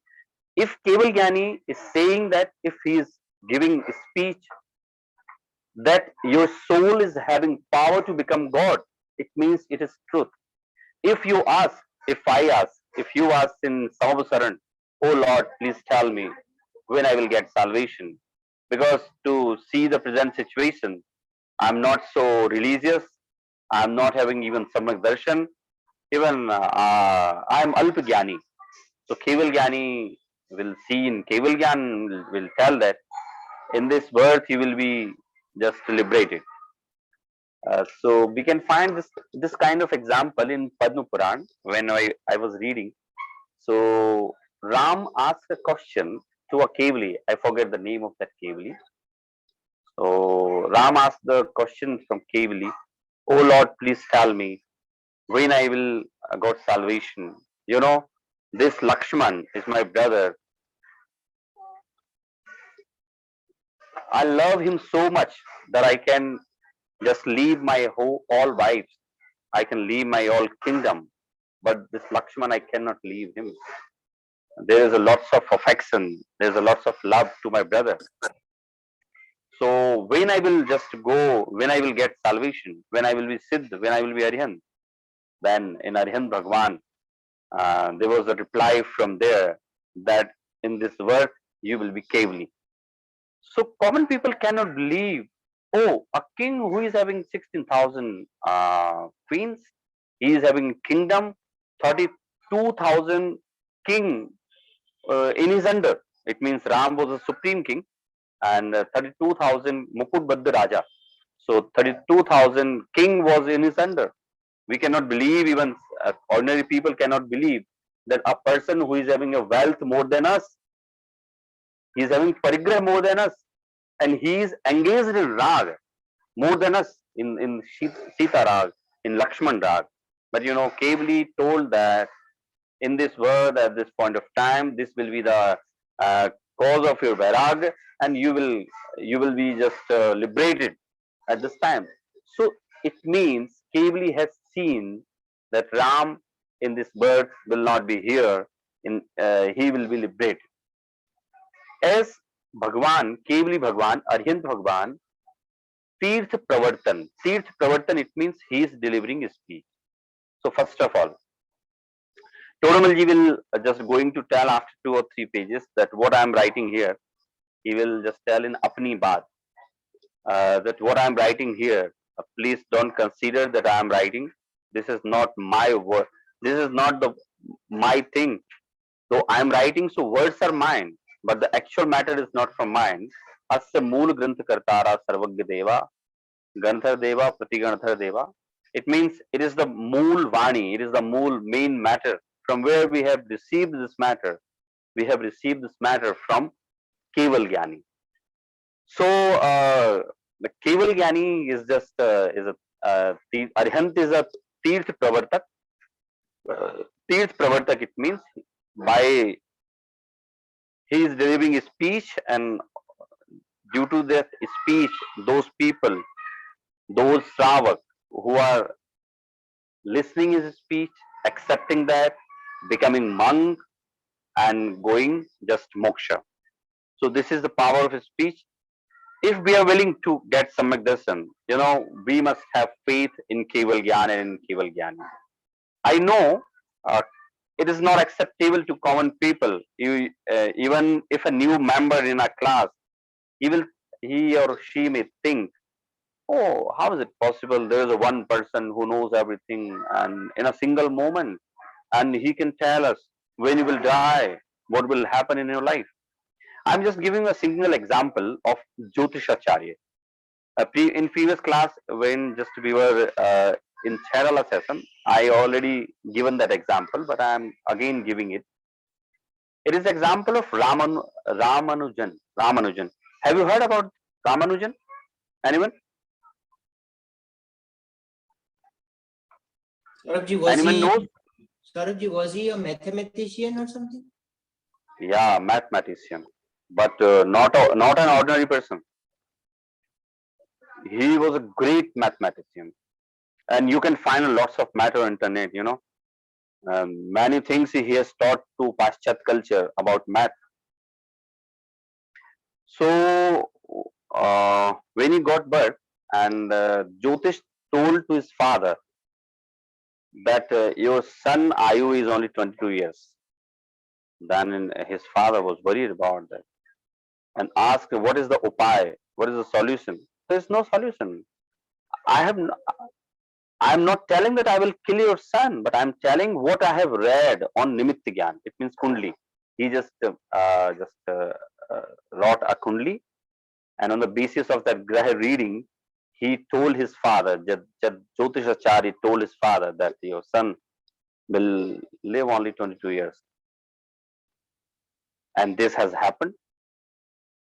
If Keval Gyani is saying that, if he is giving a speech that your soul is having power to become God, it means it is truth. If you ask, if you ask in Samavasaran, oh Lord, please tell me when I will get salvation. Because to see the present situation, I'm not so religious, I'm not having even Samyak Darshan, even I'm Alpa Gyani. So Keval Gyani will see, in Keval Gyan will tell that in this birth you will be just liberated. So we can find this kind of example in Padma Puran when I was reading. So Ram asked a question to a Kevali. I forget the name of that Kevali. So Ram asked the question from Kevali, "Oh Lord, please tell me when I will got salvation. This Lakshman is my brother. I love him so much that I can just leave my all wives. I can leave my all kingdom. but this Lakshman, I cannot leave him. There is a lots of affection, there is a lots of love to my brother. So when I will just go, when I will get salvation, when I will be Siddh, when I will be Arihant, then in Arihant Bhagwan, there was a reply from there that in this world you will be Kevali. So common people cannot believe, oh, a king who is having 16,000 queens, he is having kingdom, 32,000 king in his under. It means Ram was a supreme king, and 32,000 Mukut Baddha Raja. So 32,000 king was in his under. We cannot believe, even ordinary people cannot believe that a person who is having a wealth more than us, he is having parigrah more than us, and he is engaged in rag more than us in Sita rag, in Lakshman rag. But Kevali told that in this world at this point of time, this will be the cause of your vairag, and you will be just liberated at this time. So it means Kevali has seen that Ram in this birth will not be here. He will be liberated. As Bhagwan, Kevali Bhagwan, Arihant Bhagwan, Tirth Pravartan. Tirth Pravartan, it means he is delivering his speech. So first of all, Todamalji will just going to tell after 2 or 3 pages that what I am writing here, he will just tell in Apni Baat, that what I am writing here, please don't consider that I am writing. This is not my word. This is not my thing. So I am writing, so words are mine, but the actual matter is not from mine. Asya mool granth kartara sarvagya deva, ganthar deva pratiganthar deva. It means it is the mool vani, it is the mool main matter from where we have received this matter. We have received this matter from Keval Gyani. So the Keval Gyani is just Arihant is a Tirth Pravartak. Tirth Pravartak, it means by he is delivering his speech, and due to that speech, those people, those Sravak who are listening his speech, accepting that, becoming monk and going just moksha. So this is the power of his speech. If we are willing to get Samyak Darshan, we must have faith in Keval Gyana and in Keval Gyani. I know it is not acceptable to common people. Even if a new member in a class, he or she may think, oh, how is it possible? There is a one person who knows everything, and in a single moment, and he can tell us when you will die, what will happen in your life. I'm just giving a single example of Jyotishacharya. In previous class, when just we were in Kerala session, I already given that example, but I am again giving it. It is example of Ramanujan. Ramanujan. Have you heard about Ramanujan? Anyone? Anyone knows? Saurabhji, was he a mathematician or something? Yeah, mathematician, but not an ordinary person. He was a great mathematician, and you can find lots of matter on internet. Many things he has taught to Paschat culture about math. So when he got birth, and Jyotish told to his father that your son Ayu is only 22 years. Then his father was worried about that and asked, what is the upay? What is the solution? There is no solution. I am not telling that I will kill your son, but I am telling what I have read on Nimitta Gyan. It means Kundli. He just wrote a Kundli, and on the basis of that Graha reading, he told his father, Jyotishacharya told his father that your son will live only 22 years. And this has happened.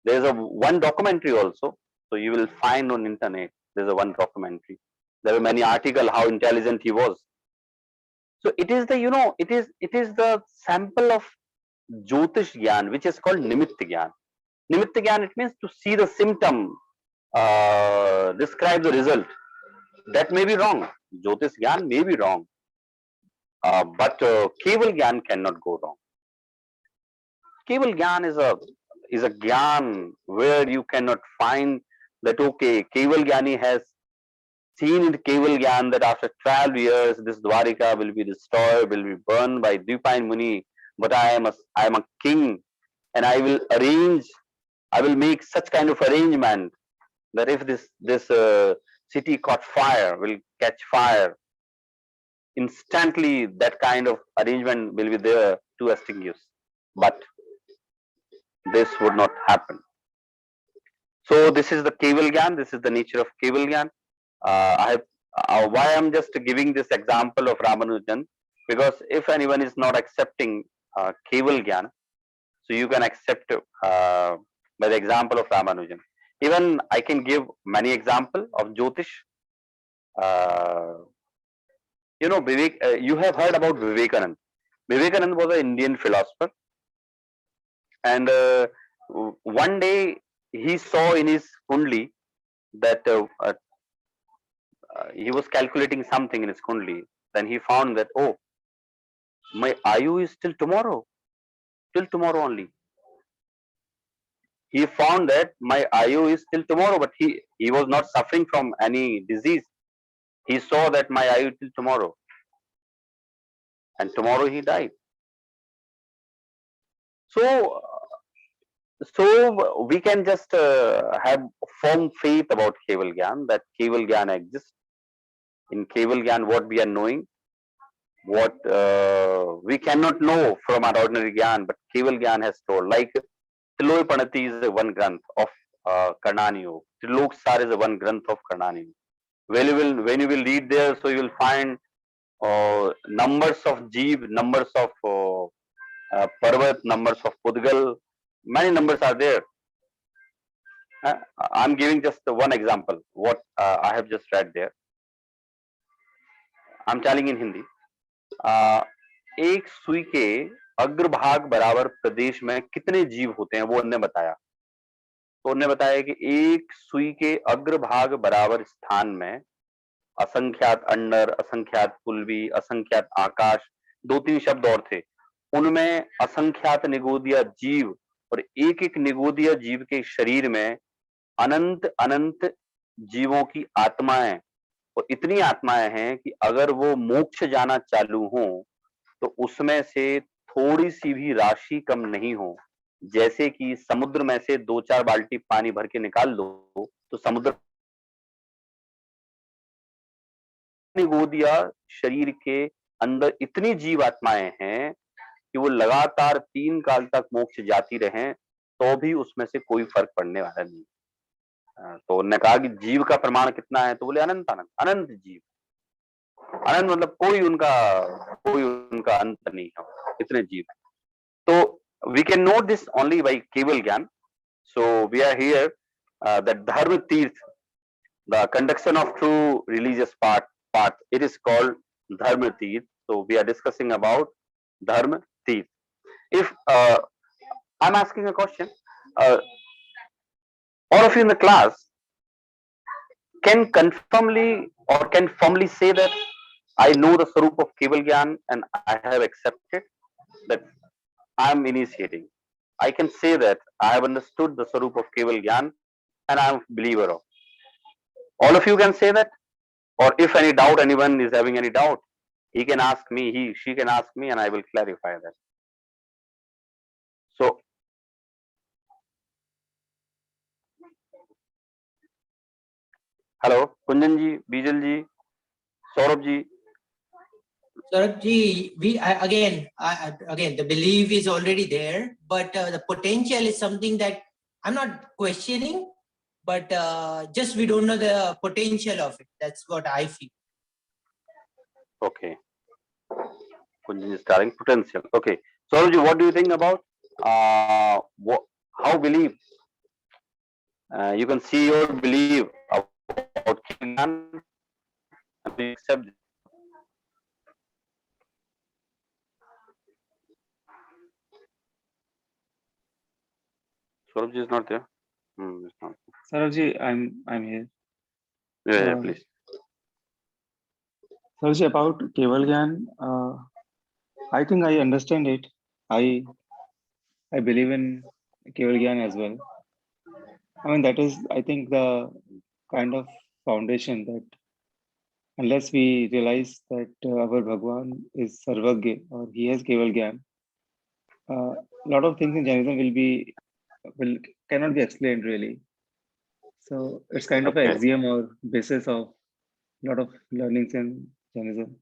There is one documentary also, so you will find on internet. There's one documentary. There are many articles how intelligent he was. So it is the it is the sample of Jyotish Gyan, which is called Nimitta Gyan. Nimitta Gyan, it means to see the symptom, describe the result. That may be wrong. Jyotish Gyan may be wrong. But Keval Gyan cannot go wrong. Keval Gyan is a Gyan where you cannot find that, okay, Keval Gyani has seen in Keval Gyan that after 12 years this Dwarika will be destroyed, will be burned by Dvipayana Muni, but I am a king, and I will make such kind of arrangement that if this city caught fire, will catch fire, instantly that kind of arrangement will be there to extinguish. But this would not happen. So this is the Keval Gyan, this is the nature of Keval Gyan. Why I'm just giving this example of Ramanujan, because if anyone is not accepting Keval Gyan, so you can accept by the example of Ramanujan. Even I can give many example of Jyotish. You have heard about Vivekanand. Vivekanand was an Indian philosopher, and one day he saw in his kundli that he was calculating something in his kundli. Then he found that, oh, my Ayu is till tomorrow only. He found that my Ayu is till tomorrow, but he was not suffering from any disease. He saw that my Ayu till tomorrow, and tomorrow he died. So we can just have firm faith about Keval Gyan, that Keval Gyan exists. In Keval Gyan, what we are knowing, what we cannot know from our ordinary Gyan, but Keval Gyan has told. Like Tiloy Panati is one granth of Karnani. Triloksar is one granth of Karnani. When you will read there, so you will find numbers of Jeev, numbers of Parvat, numbers of Pudgal, many numbers are there. I'm giving just one example, what I have just read there. I'm telling in Hindi. एक सुई के अग्रभाग बराबर प्रदेश में कितने जीव होते हैं, वो उन्होंने बताया. तो उन्होंने बताया कि एक सुई के अग्रभाग बराबर स्थान में असंख्यात अंडर, असंख्यात कुलवी, असंख्यात आकाश, 2-3 शब्द और थे. उनमें असंख्यात निगोदिया जीव, और एक एक निगोदिया जीव के शरीर में अनंत अनंत जीवों की आत्माएं, और इतनी आत्माएं हैं कि अगर वो मोक्ष जाना चालू हो तो उसमें से थोड़ी सी भी राशि कम नहीं हो. जैसे कि समुद्र में से 2-4 बाल्टी पानी भर के निकाल दो तो समुद्र निगोदिया शरीर के अंदर इतनी जीव आत्माएं हैं कि वो लगातार 3 काल तक मोक्ष जाती रहें तो भी उसमें से कोई फर्क पड़ने वाला नहीं. तो उन्होंने कहा कि जीव का प्रमाण कितना है, तो बोले अनंत अनंत अनंत जीव. अनंत मतलब कोई उनका अंत नहीं है, इतने जीव. तो we can know this only by Keval Gyan. So we are here that Dharma Tirth, the conduction of true religious path, it is called Dharma Tirth. So we are discussing about Dharma Tirth. If I'm asking a question, all of you in the class can firmly say that I know the Sarup of Keval Gyan and I have accepted that I am initiating. I can say that I have understood the Sarup of Keval Gyan and I am a believer of. All of you can say that? Or if any doubt, anyone is having any doubt, he can ask me, she can ask me, and I will clarify that. So, hello, Kunjan ji, Bijal ji, Saurabh ji. Saurabh ji, again, the belief is already there, but the potential is something that I'm not questioning, but just we don't know the potential of it. That's what I feel. Okay. Kunjan is telling potential. Okay. Saurabh ji, what do you think about how believe? You can see your belief about Gyan and we accept. Saurabh ji is not there. It's not. Saurabh ji, I'm here. Yeah, please. Sarji, about Keval Gyan, I think I understand it. I believe in Keval Gyan as well. I mean, that is, I think, the kind of foundation that unless we realize that our Bhagwan is Sarvagya or he has Keval Gyan, a lot of things in Jainism will cannot be explained really. So it's kind of an Okay. axiom or basis of a lot of learnings in Jainism.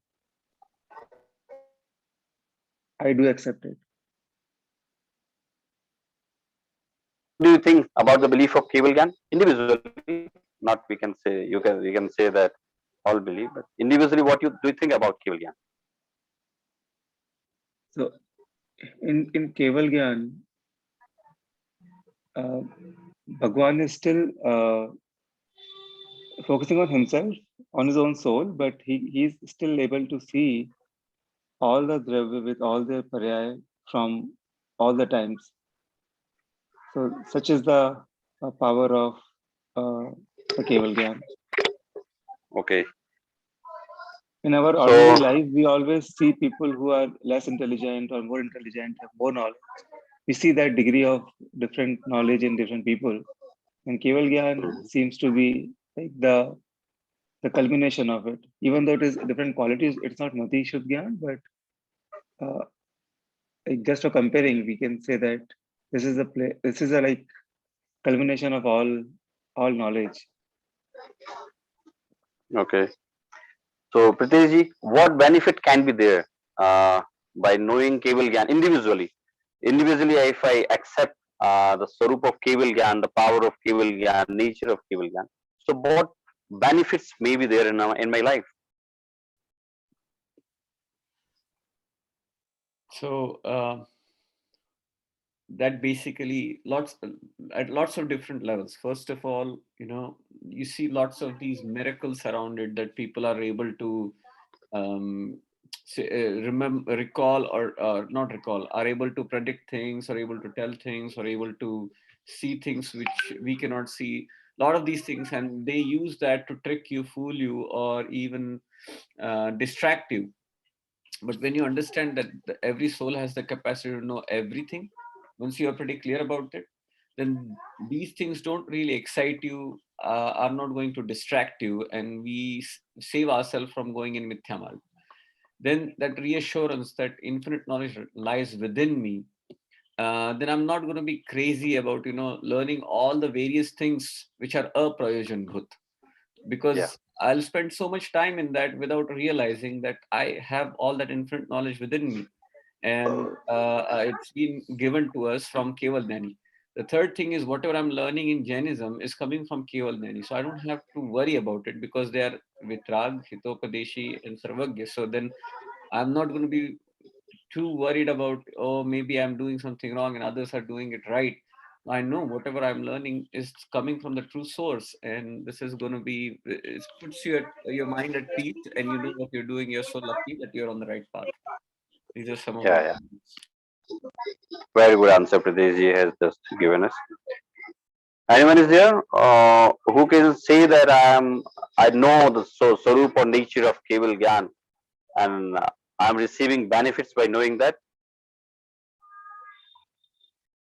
I do accept it. What do you think about the belief of Keval Gyan? Individually, not we can say you can say that all believe, but individually, what do you think about Keval Gyan? So in Keval Gyan, Bhagwan is still focusing on himself, on his own soul, but he's still able to see all the Dravya with all the Paryaya from all the times. So such is the power of the Keval Gyan. Okay. In our So- ordinary life, we always see people who are less intelligent or more intelligent, have more knowledge. We see that degree of different knowledge in different people. And Keval Gyan seems to be like the culmination of it. Even though it is different qualities, it's not Mati Shuddh Gyan, but like just for comparing, we can say that this is a like culmination of all knowledge. Okay. So, Pritesh ji, what benefit can be there by knowing Keval Gyan individually? Individually, if I accept the Swarup of Keval Gyan, the power of Keval Gyan, nature of Keval Gyan, so what benefits may be there in my life? So that basically at lots of different levels. First of all, you see lots of these miracles around it that people are able to recall or not recall, are able to predict things, are able to tell things, are able to see things which we cannot see. A lot of these things, and they use that to trick you, fool you, or even distract you. But when you understand that every soul has the capacity to know everything, once you are pretty clear about it, then these things don't really excite you, are not going to distract you, and we save ourselves from going in mithya marg. Then that reassurance that infinite knowledge lies within me, then I'm not going to be crazy about learning all the various things which are aprayojan bhut, because Yeah. I'll spend so much time in that without realizing that I have all that infinite knowledge within me, and it's been given to us from Keval Jnani. The third thing is whatever I'm learning in Jainism is coming from Keval Jnani, so I don't have to worry about it because they are Vitrag, Hitopadeshi, and Sarvagya. So then I'm not going to be too worried about, oh, maybe I'm doing something wrong and others are doing it right. I know whatever I'm learning is coming from the true source, and this is going to be, it puts your mind at peace, and you know what you're doing. You're so lucky that you're on the right path. These are some of Yeah, the yeah. Very good answer Pritesh ji has just given us. Anyone is there who can say that I know the Swarup or nature of Keval Gyan and I'm receiving benefits by knowing that?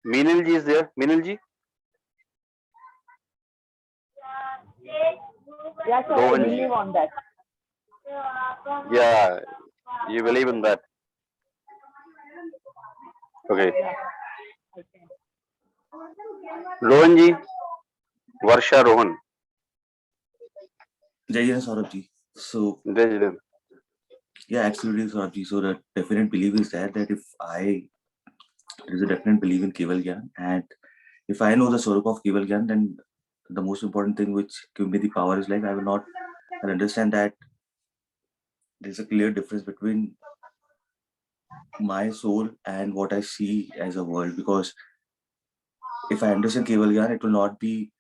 Meenal ji is there? Meenal ji? Yeah, sir, I Rohan ji. believe on that. Yeah, you believe in that. Okay. Rohan ji, Varsha Rohan. Jai Hind, Saurabh ji. So, Jai Hind. yeah, absolutely, Saurabh ji. So, the definite belief is that if there's a definite belief in Keval Gyan, and if I know the Swarup of Keval Gyan, then the most important thing which give me the power is like I'll understand that there's a clear difference between my soul and what I see as a world. Because if I understand Keval Gyan, it will not be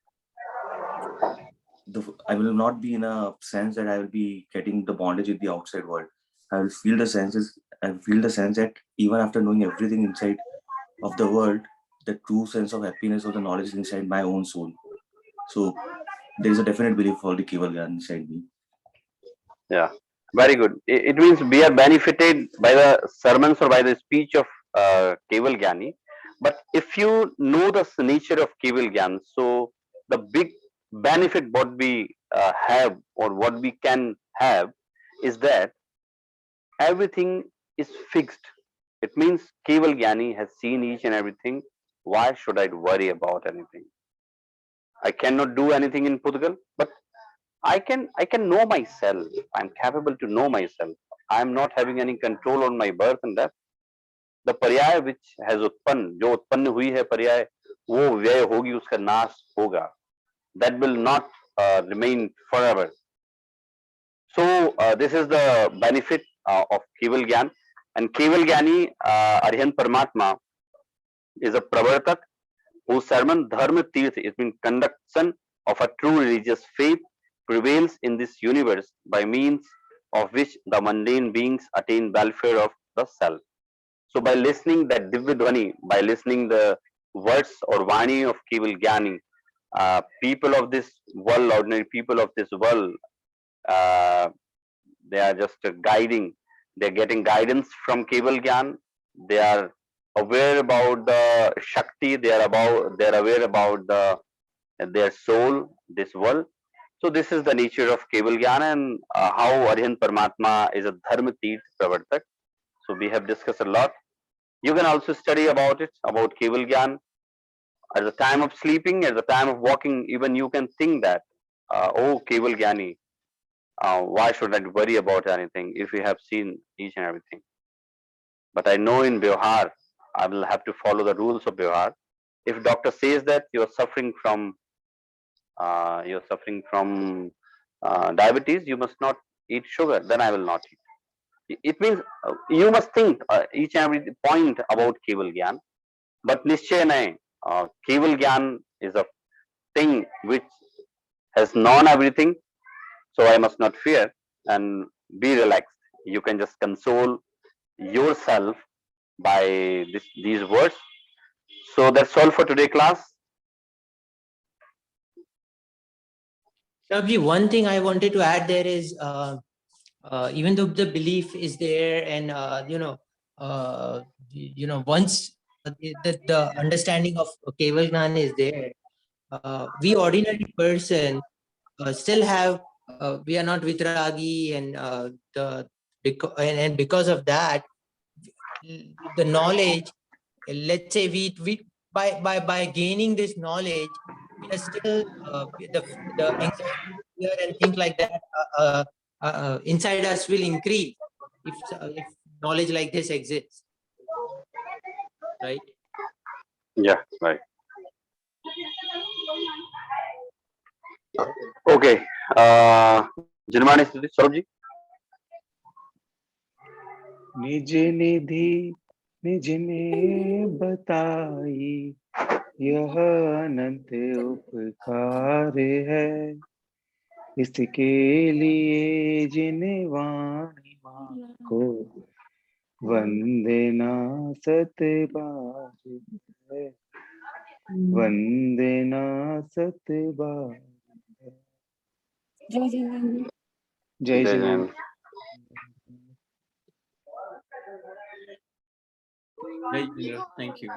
I will not be in a sense that I will be getting the bondage with the outside world. I will feel the sense that even after knowing everything inside of the world, the true sense of happiness or the knowledge is inside my own soul. So there is a definite belief for the Keval Gyan inside me. Yeah. Very good. It means we are benefited by the sermons or by the speech of Keval Gyani. But if you know the nature of Keval Gyan, so the big benefit what we have or what we can have is that everything is fixed. It means Keval Gyani has seen each and everything. Why should I worry about anything? I cannot do anything in Pudugal, but I can know myself. I'm capable to know myself. I'm not having any control on my birth and death. The पर्याय which has उत्पन्न, जो उत्पन्न हुई है पर्याय, वो व्यय होगी, उसका नाश होगा. That will not remain forever. So this is the benefit of Keval Gyan. And Keval Gyani, Arihant Paramatma, is a pravartak whose sermon Dharma Tirth, it means conduction of a true religious faith, prevails in this universe by means of which the mundane beings attain welfare of the self. So by listening that Divya Dhwani, by listening the words or Vani of Keval Gyani, people of this world, ordinary people of this world, they are just guiding, they're getting guidance from Keval Gyan, they are aware about the Shakti, they're aware about their soul, this world. So this is the nature of Keval Gyan and how Arihant Paramatma is a Dharma Tirth Pravartak. So we have discussed a lot. You can also study about it, about Keval Gyan. At the time of sleeping, at the time of walking, even you can think that, oh, Keval Gyani, why should I worry about anything if we have seen each and everything? But I know in Vyavhar, I will have to follow the rules of Vyavhar. If doctor says that you're suffering from diabetes, you must not eat sugar, then I will not eat. It means you must think each and every point about Keval Gyan, but Nischay nahi. Keval Gyan is a thing which has known everything, so I must not fear and be relaxed. You can just console yourself by these words. So that's all for today class. Sabji, one thing I wanted to add there is, even though the belief is there, and once the understanding of Keval Gyan is there, we ordinary person still have, we are not vitragi, and and because of that, the knowledge, let's say we by gaining this knowledge, we are still the anxiety, fear and things like that inside us will increase if knowledge like this exists, right? Yeah, right. Okay. Jinmani Stuti, Saurabh ji. निज निधि निज ने बताई, यह अनंत उपकार है, इसके लिए जिन वाणी माँ को वंदना सतबार है, वंदना सतबार है। जय जिनेन्द्र। Right, Thank you.